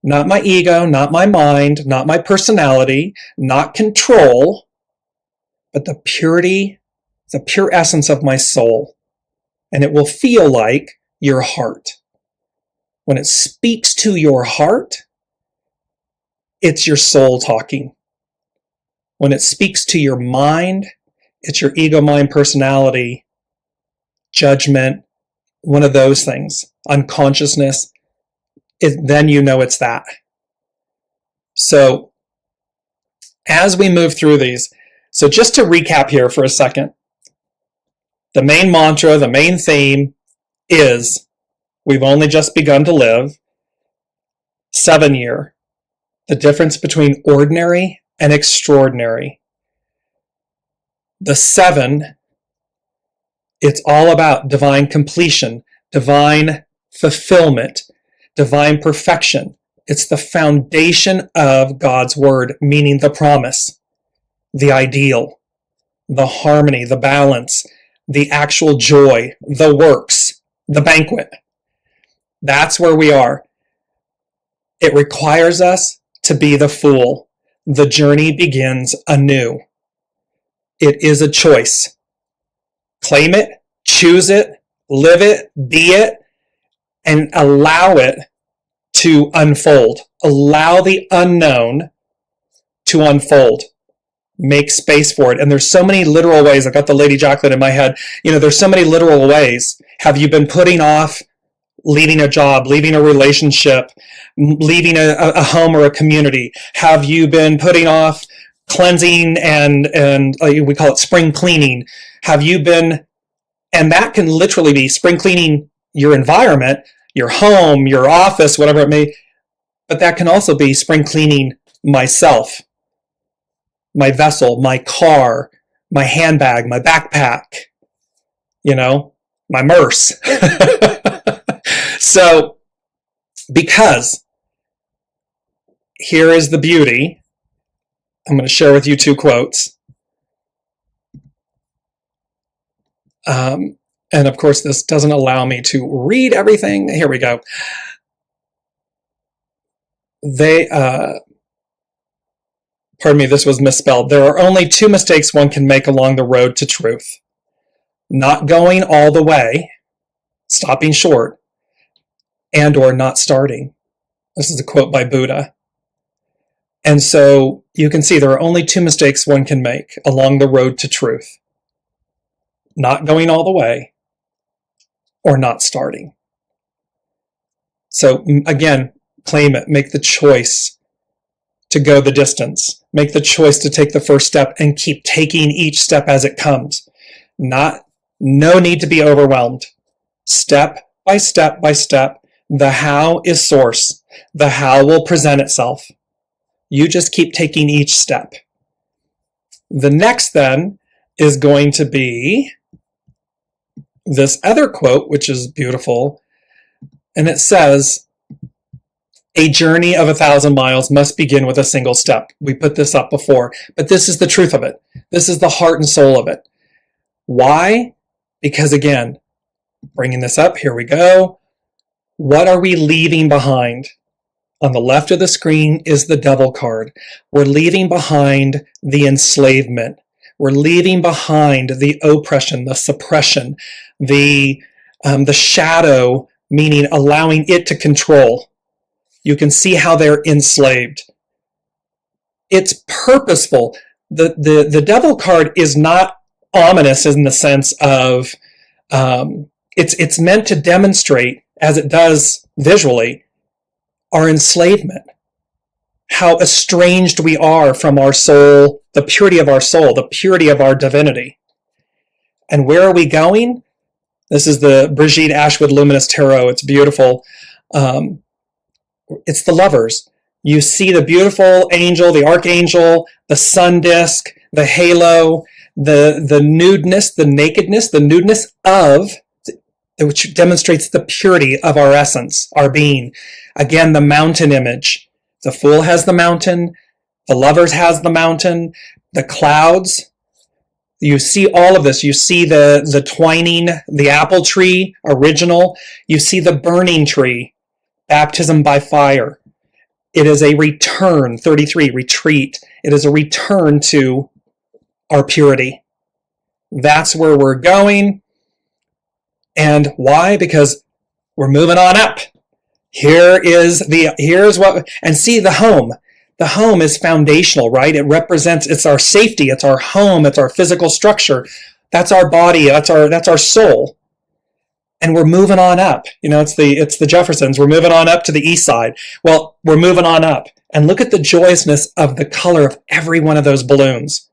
not my ego, not my mind, not my personality, not control, but the purity, the pure essence of my soul. And it will feel like your heart. When it speaks to your heart, it's your soul talking. When it speaks to your mind, it's your ego, mind, personality, judgment, one of those things, unconsciousness. Then you know it's that. So as we move through these, so just to recap here for a second, the main mantra, the main theme is we've only just begun to live. 7-year, the difference between ordinary and extraordinary. The 7, it's all about divine completion, divine fulfillment, divine perfection. It's the foundation of God's word, meaning the promise. the ideal, the harmony, the balance, the actual joy, the works, the banquet. That's where we are. It requires us to be the fool. The journey begins anew. It is a choice. Claim it, choose it, live it, be it, and allow it to unfold. Allow the unknown to unfold. Make space for it. And there's so many literal ways. I've got the Lady Jacqueline in my head. There's so many literal ways. Have you been putting off leaving a job, leaving a relationship, leaving a home or a community? Have you been putting off cleansing and we call it spring cleaning? Have you been, and that can literally be spring cleaning your environment, your home, your office, whatever it may, but that can also be spring cleaning myself, my vessel, my car, my handbag, my backpack, my merce. So, because here is the beauty, I'm going to share with you two quotes. And of course, this doesn't allow me to read everything. Here we go. Pardon me, this was misspelled. There are only two mistakes one can make along the road to truth. Not going all the way, stopping short, and or not starting. This is a quote by Buddha. And so you can see there are only two mistakes one can make along the road to truth. Not going all the way, or not starting. So again, claim it, make the choice to go the distance. Make the choice to take the first step and keep taking each step as it comes. No need to be overwhelmed. Step by step by step. The how is source. The how will present itself. You just keep taking each step. The next then is going to be this other quote, which is beautiful. And it says, a journey of 1,000 miles must begin with a single step. We put this up before, but this is the truth of it. This is the heart and soul of it. Why? Because again, bringing this up, here we go. What are we leaving behind? On the left of the screen is the devil card. We're leaving behind the enslavement. We're leaving behind the oppression, the suppression, the shadow, meaning allowing it to control. You can see how they're enslaved. It's purposeful. The devil card is not ominous in the sense of it's meant to demonstrate, as it does visually, our enslavement. How estranged we are from our soul, the purity of our soul, the purity of our divinity. And where are we going? This is the Brigitte Ashwood Luminous Tarot. It's beautiful. It's the Lovers. You see the beautiful angel, the archangel, the sun disk, the halo, the nudeness, the nakedness, the nudeness of, which demonstrates the purity of our essence, our being. Again, the mountain image. The Fool has the mountain. The Lovers has the mountain. The clouds. You see all of this. You see the twining, the apple tree, original. You see the burning tree, baptism by fire. It is a return, 33, retreat. It is a return to our purity. That's where we're going. And why? Because we're moving on up. Here's what, and see the home. The home is foundational, right? It represents, it's our safety, it's our home, it's our physical structure. That's our body, that's our soul. And we're moving on up. It's the Jeffersons. We're moving on up to the east side. Well, we're moving on up. And look at the joyousness of the color of every one of those balloons.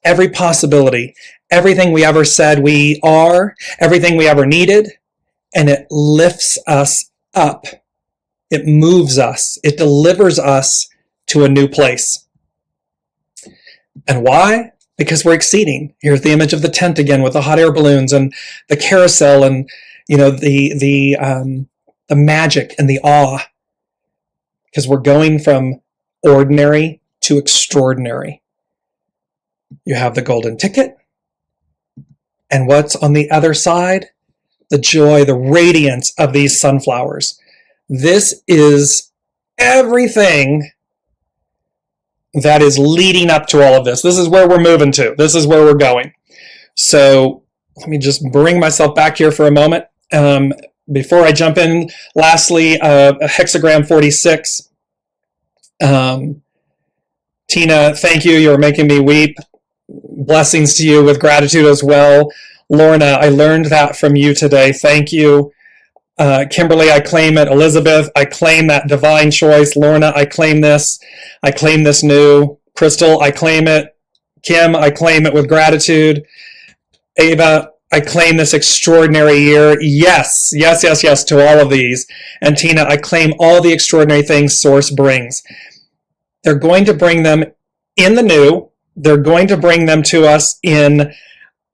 Every possibility, everything we ever said we are, everything we ever needed, and it lifts us up. It moves us. It delivers us to a new place. And why? Because we're exceeding. Here's the image of the tent again with the hot air balloons and the carousel and the magic and the awe. Because we're going from ordinary to extraordinary. You have the golden ticket. And what's on the other side? The joy, the radiance of these sunflowers. This is everything that is leading up to all of this. This is where we're moving to. This is where we're going. So let me just bring myself back here for a moment. Before I jump in, lastly, hexagram 46. Tina, thank you. You're making me weep. Blessings to you with gratitude as well. Lorna, I learned that from you today. Thank you. Kimberly, I claim it. Elizabeth, I claim that divine choice. Lorna, I claim this. I claim this new. Crystal, I claim it. Kim, I claim it with gratitude. Ava, I claim this extraordinary year. Yes, yes, yes, yes to all of these. And Tina, I claim all the extraordinary things Source brings. They're going to bring them in the new. They're going to bring them to us in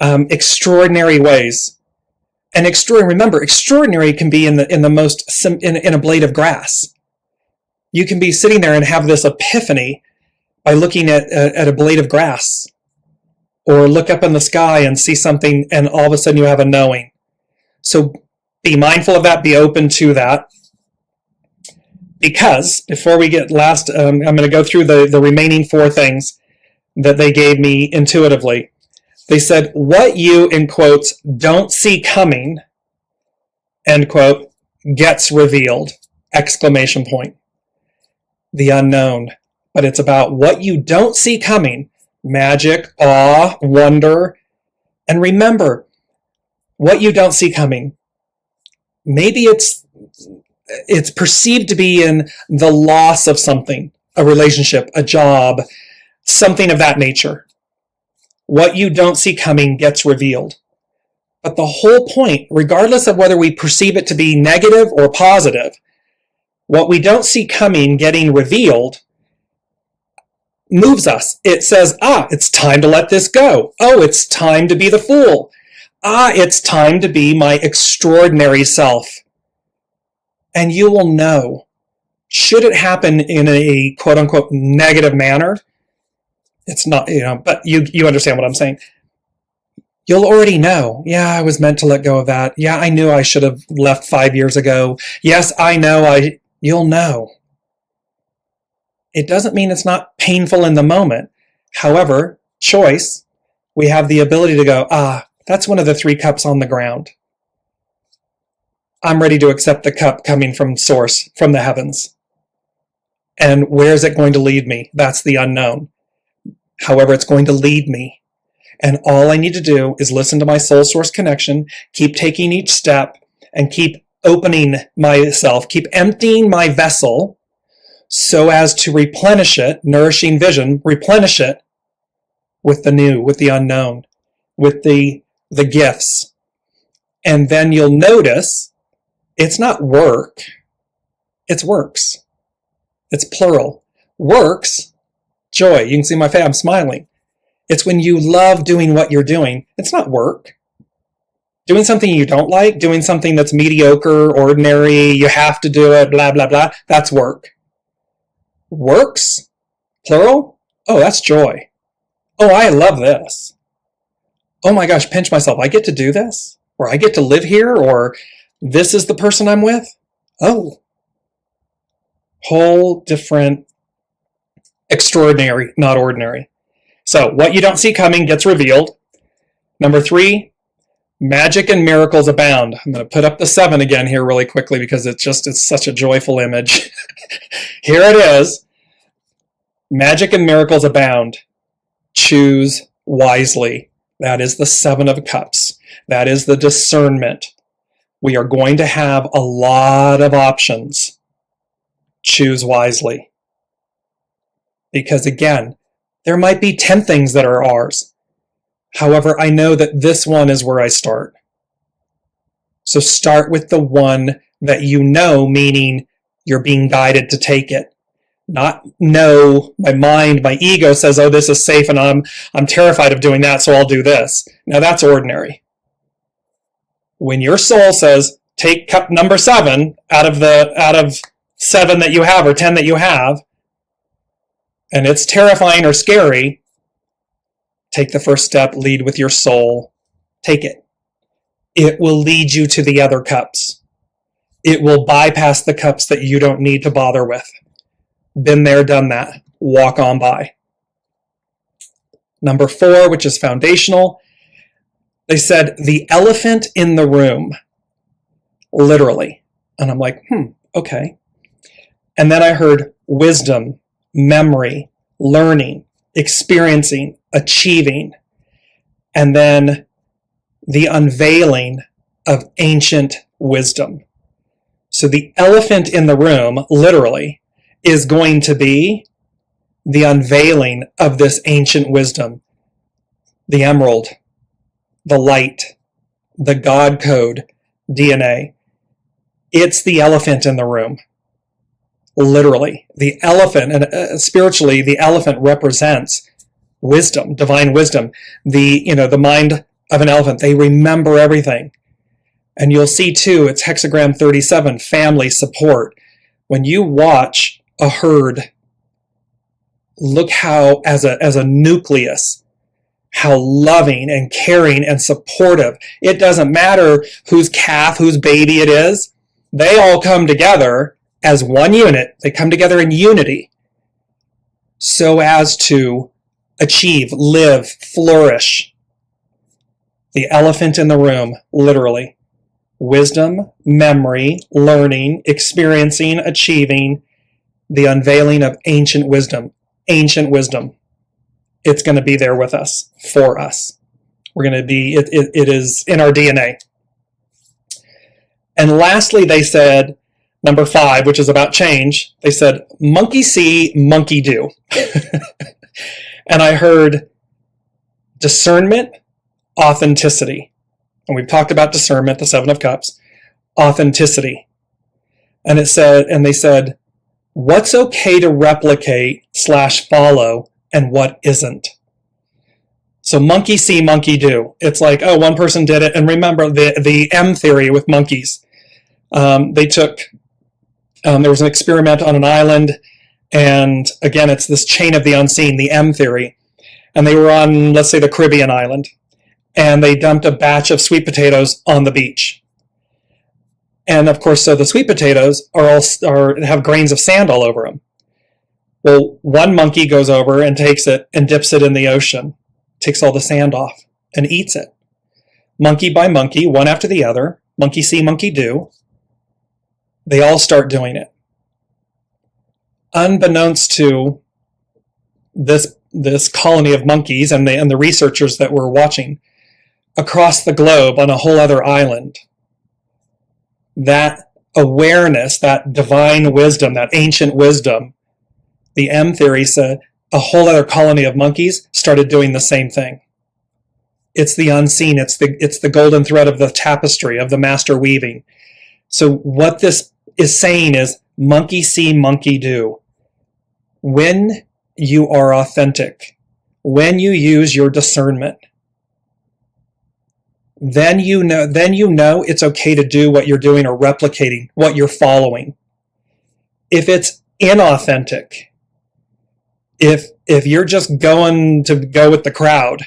extraordinary ways. And remember, extraordinary can be in a blade of grass. You can be sitting there and have this epiphany by looking at a blade of grass, or look up in the sky and see something, and all of a sudden you have a knowing. So be mindful of that. Be open to that. Because before we get I'm going to go through the remaining 4 things that they gave me intuitively. They said, what you, in quotes, don't see coming, end quote, gets revealed, exclamation point. The unknown. But it's about what you don't see coming, magic, awe, wonder. And remember, what you don't see coming, maybe it's perceived to be in the loss of something, a relationship, a job, something of that nature. What you don't see coming gets revealed. But the whole point, regardless of whether we perceive it to be negative or positive, what we don't see coming getting revealed moves us. It says, it's time to let this go. Oh, it's time to be the fool. It's time to be my extraordinary self. And you will know, should it happen in a quote unquote negative manner, it's not, but you understand what I'm saying. You'll already know. Yeah, I was meant to let go of that. Yeah, I knew I should have left 5 years ago. Yes, I know. You'll know. It doesn't mean it's not painful in the moment. However, choice, we have the ability to go, that's one of the 3 cups on the ground. I'm ready to accept the cup coming from Source, from the heavens. And where is it going to lead me? That's the unknown. However, it's going to lead me. And all I need to do is listen to my soul source connection, keep taking each step, and keep opening myself, keep emptying my vessel so as to replenish it, nourishing vision, replenish it with the new, with the unknown, with the gifts. And then you'll notice it's not work, it's works. It's plural. Works, joy. You can see my face, I'm smiling. It's when you love doing what you're doing. It's not work. Doing something you don't like, doing something that's mediocre, ordinary, you have to do it, blah, blah, blah, that's work. Works, plural, oh, that's joy. Oh, I love this. Oh my gosh, pinch myself, I get to do this? Or I get to live here? Or this is the person I'm with? Oh. Whole different, extraordinary, not ordinary. So what you don't see coming gets revealed. Number 3, magic and miracles abound. I'm going to put up the 7 again here really quickly because it's such a joyful image. Here it is. Magic and miracles abound. Choose wisely. That is the 7 of Cups. That is the discernment. We are going to have a lot of options. Choose wisely. Because again, there might be 10 things that are ours. However, I know that this one is where I start. So start with the one that you know, meaning you're being guided to take it. Not know, my mind, my ego says, oh, this is safe and I'm terrified of doing that, so I'll do this. Now that's ordinary. When your soul says, take cup number 7 out of 7 that you have or 10 that you have, and it's terrifying or scary, Take the first step, lead with your soul. Take it. It will lead you to the other cups. It will bypass the cups that you don't need to bother with. Been there, done that. Walk on by. Number 4, which is foundational, they said the elephant in the room, literally. And I'm like, okay. And then I heard wisdom, memory, learning, experiencing, achieving, and then the unveiling of ancient wisdom. So the elephant in the room, literally, is going to be the unveiling of this ancient wisdom, the emerald, the light, the God code, DNA. It's the elephant in the room. Literally, the elephant, and spiritually, the elephant represents wisdom, divine wisdom. The mind of an elephant, they remember everything. And you'll see too, it's hexagram 37, family support. When you watch a herd, look how, as a nucleus, how loving and caring and supportive. It doesn't matter whose calf, whose baby it is. They all come together as one unit. They come together in unity so as to achieve, live, flourish. The elephant in the room, literally. Wisdom, memory, learning, experiencing, achieving, the unveiling of ancient wisdom. Ancient wisdom. It's going to be there with us, for us. We're going to be, it is in our DNA. And lastly, they said, number 5, which is about change, they said, monkey see, monkey do. And I heard discernment, authenticity. And we've talked about discernment, the 7 of Cups, authenticity. And they said, what's okay to replicate / follow and what isn't. So monkey see, monkey do. It's like, oh, one person did it. And remember the M theory with monkeys. They took, there was an experiment on an island. And again, it's this chain of the unseen, the M theory. And they were on, let's say, the Caribbean island. And they dumped a batch of sweet potatoes on the beach. And of course, so the sweet potatoes have grains of sand all over them. Well, one monkey goes over and takes it and dips it in the ocean, takes all the sand off and eats it. Monkey by monkey, one after the other, monkey see, monkey do. They all start doing it. Unbeknownst to this colony of monkeys and the researchers that were watching across the globe on a whole other island, that awareness, that divine wisdom, that ancient wisdom, the M theory said a whole other colony of monkeys started doing the same thing. It's the unseen. It's the golden thread of the tapestry of the master weaving. So what this is saying is monkey see, monkey do. When you are authentic, when you use your discernment, then you know it's okay to do what you're doing or replicating what you're following. If it's inauthentic, if you're just going to go with the crowd,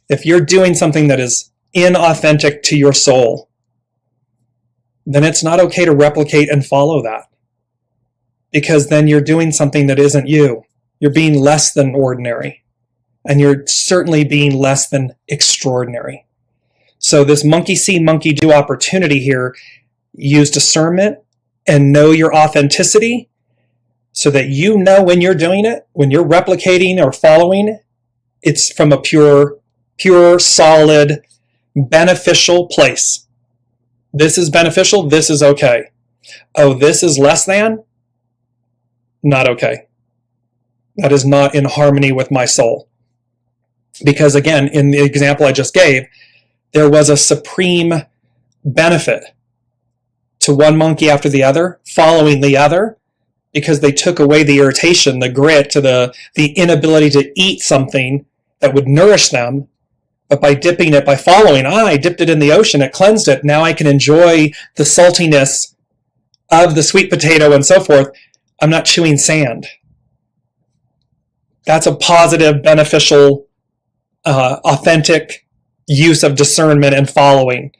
if you're doing something that is inauthentic to your soul, then it's not okay to replicate and follow that. Because then you're doing something that isn't you. You're being less than ordinary. And you're certainly being less than extraordinary. So this monkey see, monkey do opportunity here, use discernment and know your authenticity so that you know when you're doing it, when you're replicating or following, it's from a pure, solid, beneficial place. This is beneficial, this is okay. Oh, this is less than? Not okay. That is not in harmony with my soul. Because again, in the example I just gave, there was a supreme benefit to one monkey after the other, following the other, because they took away the irritation, the grit, the inability to eat something that would nourish them. But by dipping it, by following, I dipped it in the ocean, it cleansed it. Now I can enjoy the saltiness of the sweet potato and so forth. I'm not chewing sand. That's a positive, beneficial authentic use of discernment and following,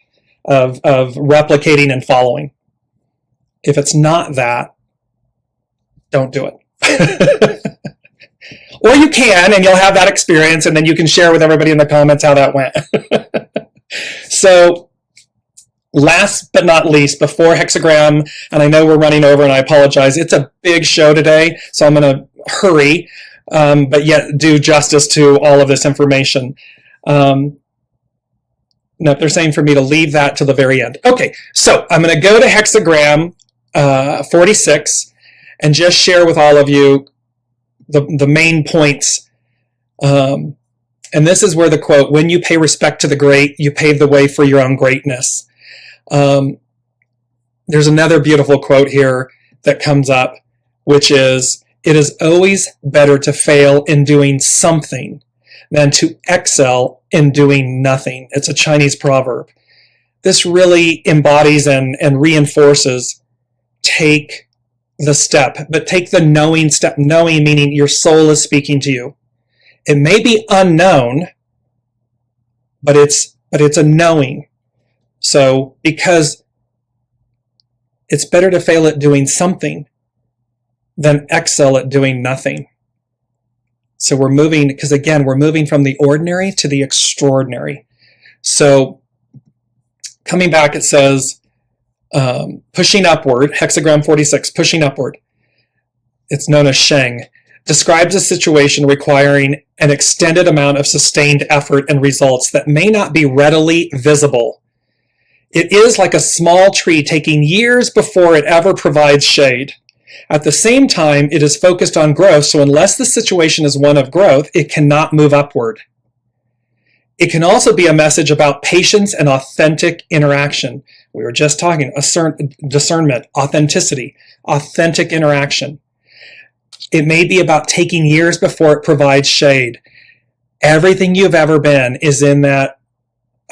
of replicating and following. If it's not that, don't do it. Or you can, and you'll have that experience, and then you can share with everybody in the comments how that went. So, last but not least, before hexagram, and I know we're running over, and I apologize, it's a big show today, so I'm going to hurry, but yet do justice to all of this information. No, they're saying for me to leave that to the very end. Okay, so I'm going to go to hexagram 46 and just share with all of you the main points. And this is where the quote, "When you pay respect to the great, you pave the way for your own greatness." There's another beautiful quote here that comes up, which is, "It is always better to fail in doing something than to excel in doing nothing." It's a Chinese proverb. This really embodies and reinforces, take the step, but take the knowing step. Knowing meaning your soul is speaking to you. It may be unknown, but it's a knowing. So, because it's better to fail at doing something than excel at doing nothing. So we're moving, because again, we're moving from the ordinary to the extraordinary. So coming back, it says, pushing upward, hexagram 46, pushing upward. It's known as CHING. Describes a situation requiring an extended amount of sustained effort and results that may not be readily visible. It is like a small tree taking years before it ever provides shade. At the same time, it is focused on growth, so unless the situation is one of growth, it cannot move upward. It can also be a message about patience and authentic interaction. We were just talking discernment, authenticity, authentic interaction. It may be about taking years before it provides shade. Everything you've ever been is in that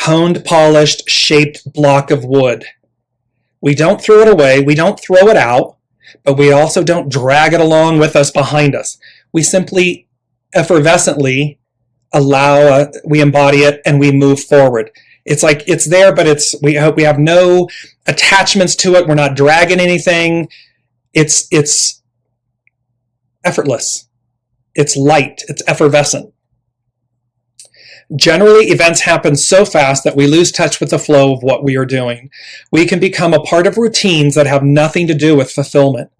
honed, polished, shaped block of wood. We don't throw it away. We don't throw it out, but we also don't drag it along with us behind us. We simply effervescently we embody it, and we move forward. It's like it's there, but we have no attachments to it. We're not dragging anything. It's effortless. It's light. It's effervescent. Generally, events happen so fast that we lose touch with the flow of what we are doing. We can become a part of routines that have nothing to do with fulfillment.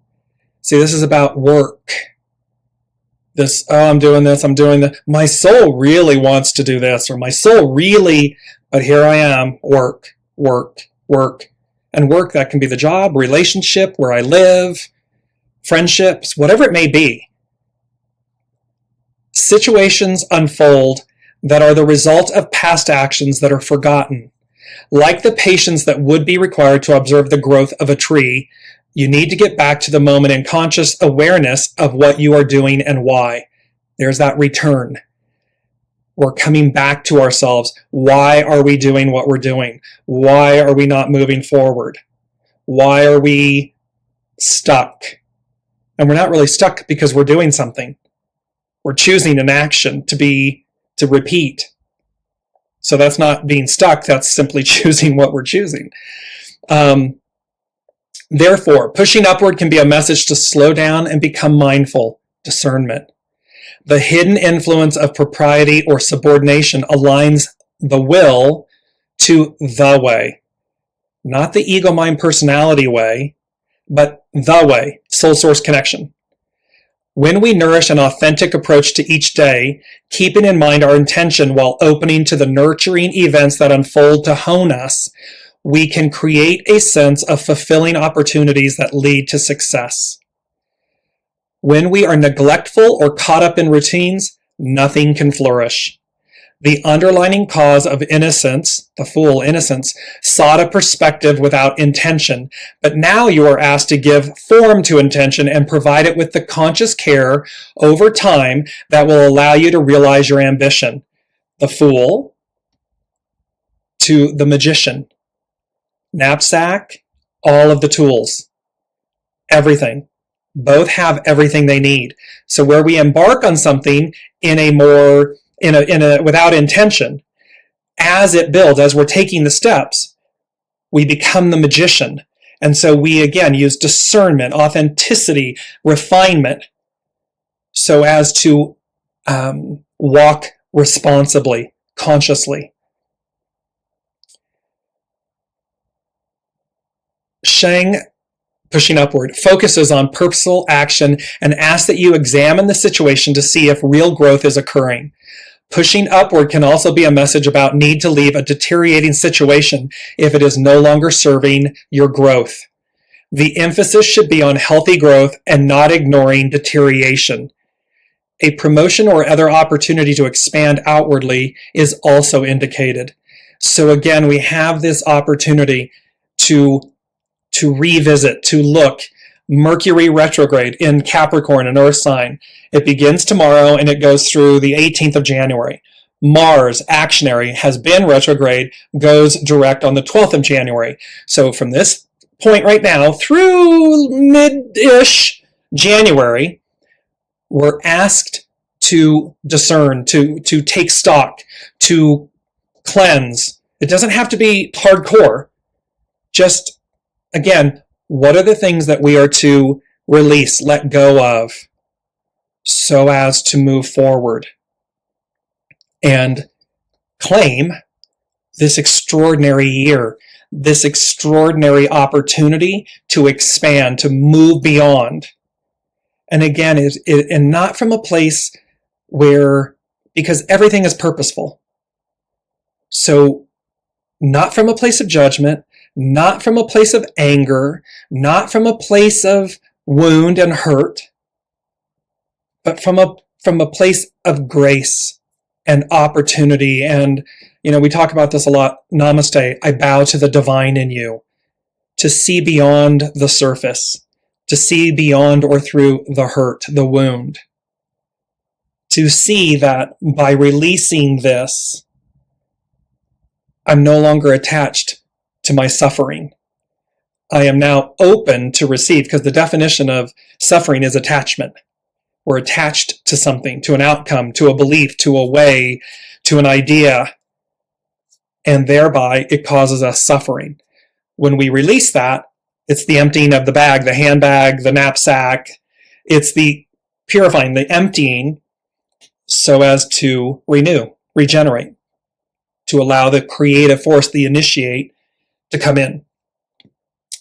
See, this is about work. I'm doing this, I'm doing that. My soul really wants to do this, or my soul really, but here I am, work. And work, that can be the job, relationship, where I live, friendships, whatever it may be. Situations unfold that are the result of past actions that are forgotten. Like the patience that would be required to observe the growth of a tree, you need to get back to the moment in conscious awareness of what you are doing and why. There's that return. We're coming back to ourselves. Why are we doing what we're doing? Why are we not moving forward? Why are we stuck? And we're not really stuck because we're doing something. We're choosing an action to repeat. So that's not being stuck. That's simply choosing what we're choosing. Therefore, pushing upward can be a message to slow down and become mindful, discernment. The hidden influence of propriety or subordination aligns the will to the way. Not the ego mind personality way, but the way, soul source connection. When we nourish an authentic approach to each day, keeping in mind our intention while opening to the nurturing events that unfold to hone us, we can create a sense of fulfilling opportunities that lead to success. When we are neglectful or caught up in routines, nothing can flourish. The underlying cause of innocence, the fool, innocence, sought a perspective without intention, but now you are asked to give form to intention and provide it with the conscious care over time that will allow you to realize your ambition. The fool to the magician. Knapsack, all of the tools, everything. Both have everything they need. So where we embark on something in without intention, as it builds, as we're taking the steps, we become the magician. And so we, again, use discernment, authenticity, refinement, so as to walk responsibly, consciously. CHING, pushing upward, focuses on purposeful action and asks that you examine the situation to see if real growth is occurring. Pushing upward can also be a message about need to leave a deteriorating situation if it is no longer serving your growth. The emphasis should be on healthy growth and not ignoring deterioration. A promotion or other opportunity to expand outwardly is also indicated. So again, we have this opportunity to revisit, to look. Mercury retrograde in Capricorn, an earth sign. It begins tomorrow and it goes through the 18th of January. Mars, actionary, has been retrograde, goes direct on the 12th of January. So from this point right now through mid-ish January, we're asked to discern, to take stock, to cleanse. It doesn't have to be hardcore. Just, again, what are the things that we are to release, let go of, so as to move forward and claim this extraordinary year, this extraordinary opportunity to expand, to move beyond. And again, and not from a place where, because everything is purposeful. So not from a place of judgment, not from a place of anger, not from a place of wound and hurt, but from a place of grace and opportunity. And, we talk about this a lot. Namaste. I bow to the divine in you, to see beyond the surface, to see beyond or through the hurt, the wound, to see that by releasing this, I'm no longer attached to my suffering. I am now open to receive, because the definition of suffering is attachment. We're attached to something, to an outcome, to a belief, to a way, to an idea, and thereby it causes us suffering. When we release that, it's the emptying of the bag, the handbag, the knapsack. It's the purifying, the emptying, so as to renew, regenerate, to allow the creative force, the initiate, to come in.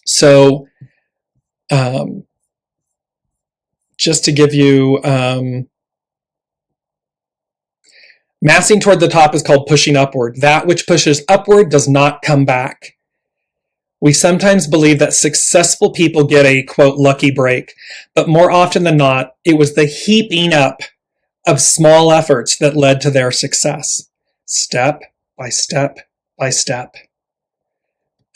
So, just to give you, massing toward the top is called pushing upward. That which pushes upward does not come back. We sometimes believe that successful people get a, quote, lucky break, but more often than not, it was the heaping up of small efforts that led to their success, step by step by step.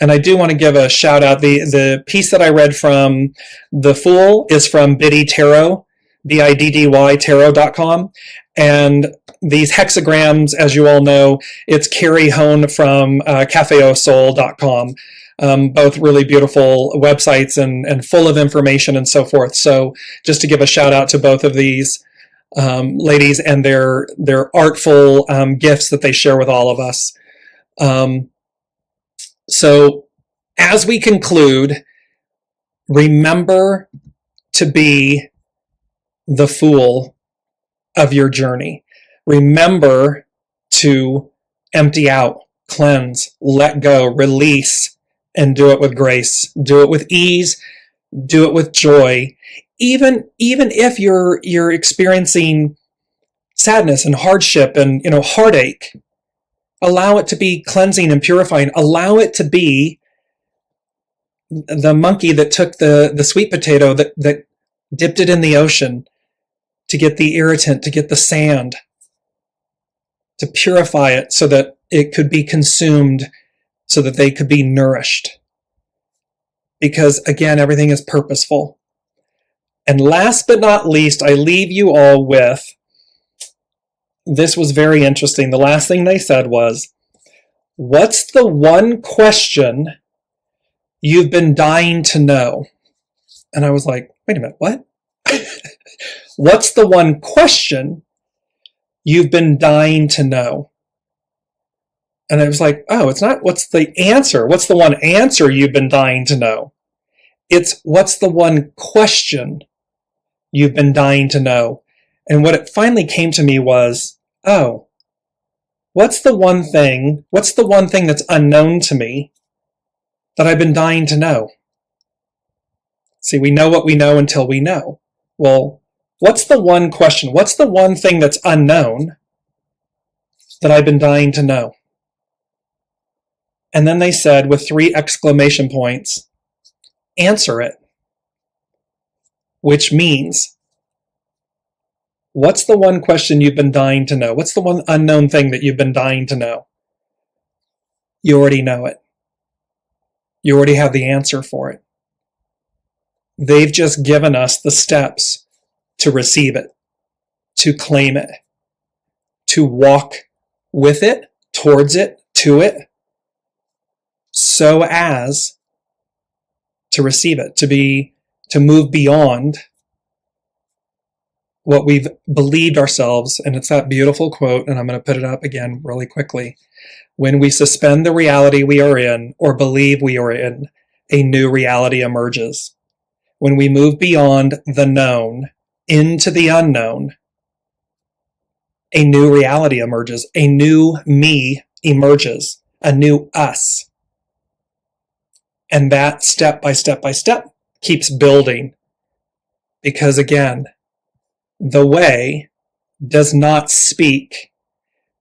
And I do want to give a shout out. The piece that I read from The Fool is from Biddy Tarot, BIDDY tarot.com. And these hexagrams, as you all know, it's Carrie Hone from cafeosoul.com. Both really beautiful websites and full of information and so forth. So just to give a shout out to both of these ladies and their artful gifts that they share with all of us. So as we conclude, remember to be the fool of your journey. Remember to empty out, cleanse, let go, release, and do it with grace. Do it with ease. Do it with joy. Even if you're experiencing sadness and hardship and heartache, allow it to be cleansing and purifying. Allow it to be the monkey that took the sweet potato that dipped it in the ocean to get the irritant, to get the sand, to purify it so that it could be consumed, so that they could be nourished. Because again, everything is purposeful. And last but not least, I leave you all with, this was very interesting. The last thing they said was, what's the one question you've been dying to know? And I was like, wait a minute, what? What's the one question you've been dying to know. And I was like, oh, it's not what's the answer? What's the one answer you've been dying to know? It's what's the one question you've been dying to know? And what it finally came to me was, oh, what's the one thing that's unknown to me that I've been dying to know? See, we know what we know until we know. Well, what's the one question? What's the one thing that's unknown that I've been dying to know? And then they said, with 3 exclamation points, answer it. Which means, what's the one question you've been dying to know? What's the one unknown thing that you've been dying to know? You already know it. You already have the answer for it. They've just given us the steps to receive it, to claim it, to walk with it, towards it, to it, so as to receive it, to move beyond what we've believed ourselves. And it's that beautiful quote, and I'm going to put it up again really quickly. When we suspend the reality we are in or believe we are in, a new reality emerges. When we move beyond the known into the unknown, a new reality emerges. A new me emerges. A new us. And that step by step by step keeps building. Because again, the way does not speak.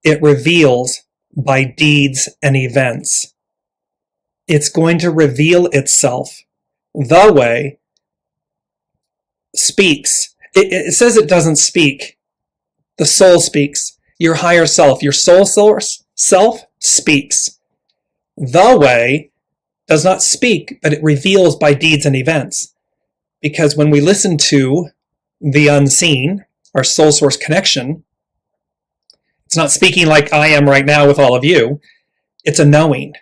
It reveals by deeds and events. It's going to reveal itself. The way speaks. It says it doesn't speak. The soul speaks. Your higher self, your soul source self speaks. The way does not speak, but it reveals by deeds and events. Because when we listen to the unseen, our soul source connection, it's not speaking like I am right now with all of you. It's a knowing.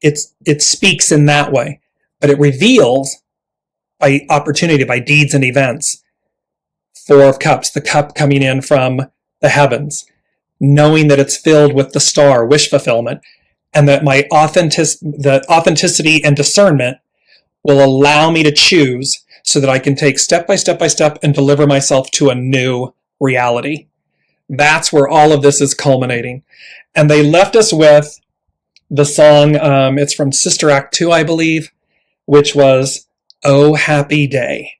It speaks in that way, but it reveals by opportunity, by deeds and events. 4 of Cups, the cup coming in from the heavens, knowing that it's filled with the star, wish fulfillment, and that my authenticity and discernment will allow me to choose so that I can take step by step by step and deliver myself to a new reality. That's where all of this is culminating. And they left us with the song, it's from Sister Act 2, I believe, which was, Oh Happy Day.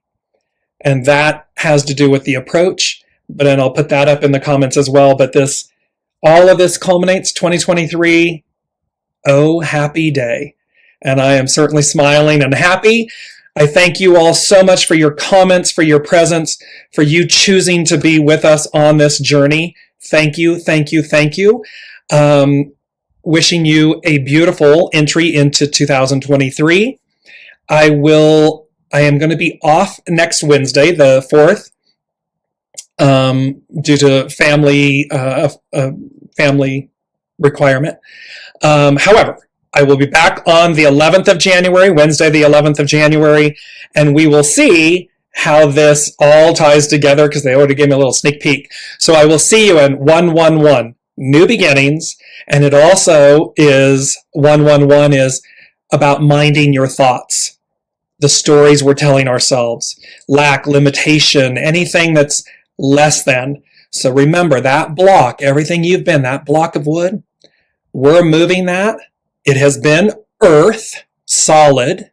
And that has to do with the approach, but then I'll put that up in the comments as well. But all of this culminates 2023. Oh, happy day. And I am certainly smiling and happy. I thank you all so much for your comments, for your presence, for you choosing to be with us on this journey. Thank you, thank you, thank you. Wishing you a beautiful entry into 2023. I am going to be off next Wednesday, the 4th, due to family requirement. However, I will be back on the 11th of January, Wednesday, the 11th of January, and we will see how this all ties together because they already gave me a little sneak peek. So I will see you in 111, New Beginnings, and it also is 111 is about minding your thoughts, the stories we're telling ourselves, lack, limitation, anything that's less than. So remember that block, everything you've been, that block of wood, we're moving that. It has been earth, solid,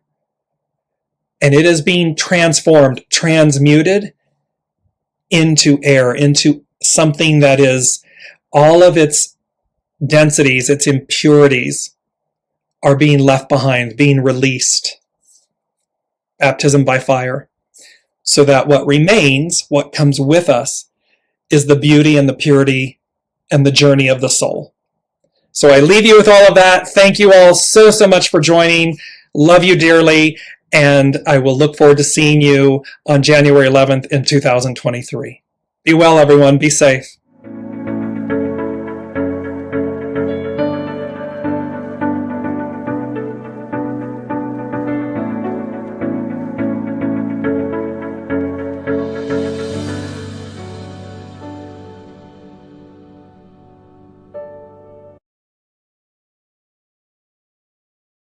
and it is being transformed, transmuted into air, into something that is all of its densities, its impurities are being left behind, being released. Baptism by fire. So that what remains, what comes with us, is the beauty and the purity and the journey of the soul. So I leave you with all of that. Thank you all so much for joining. Love you dearly. And I will look forward to seeing you on January 11th in 2023. Be well, everyone. Be safe.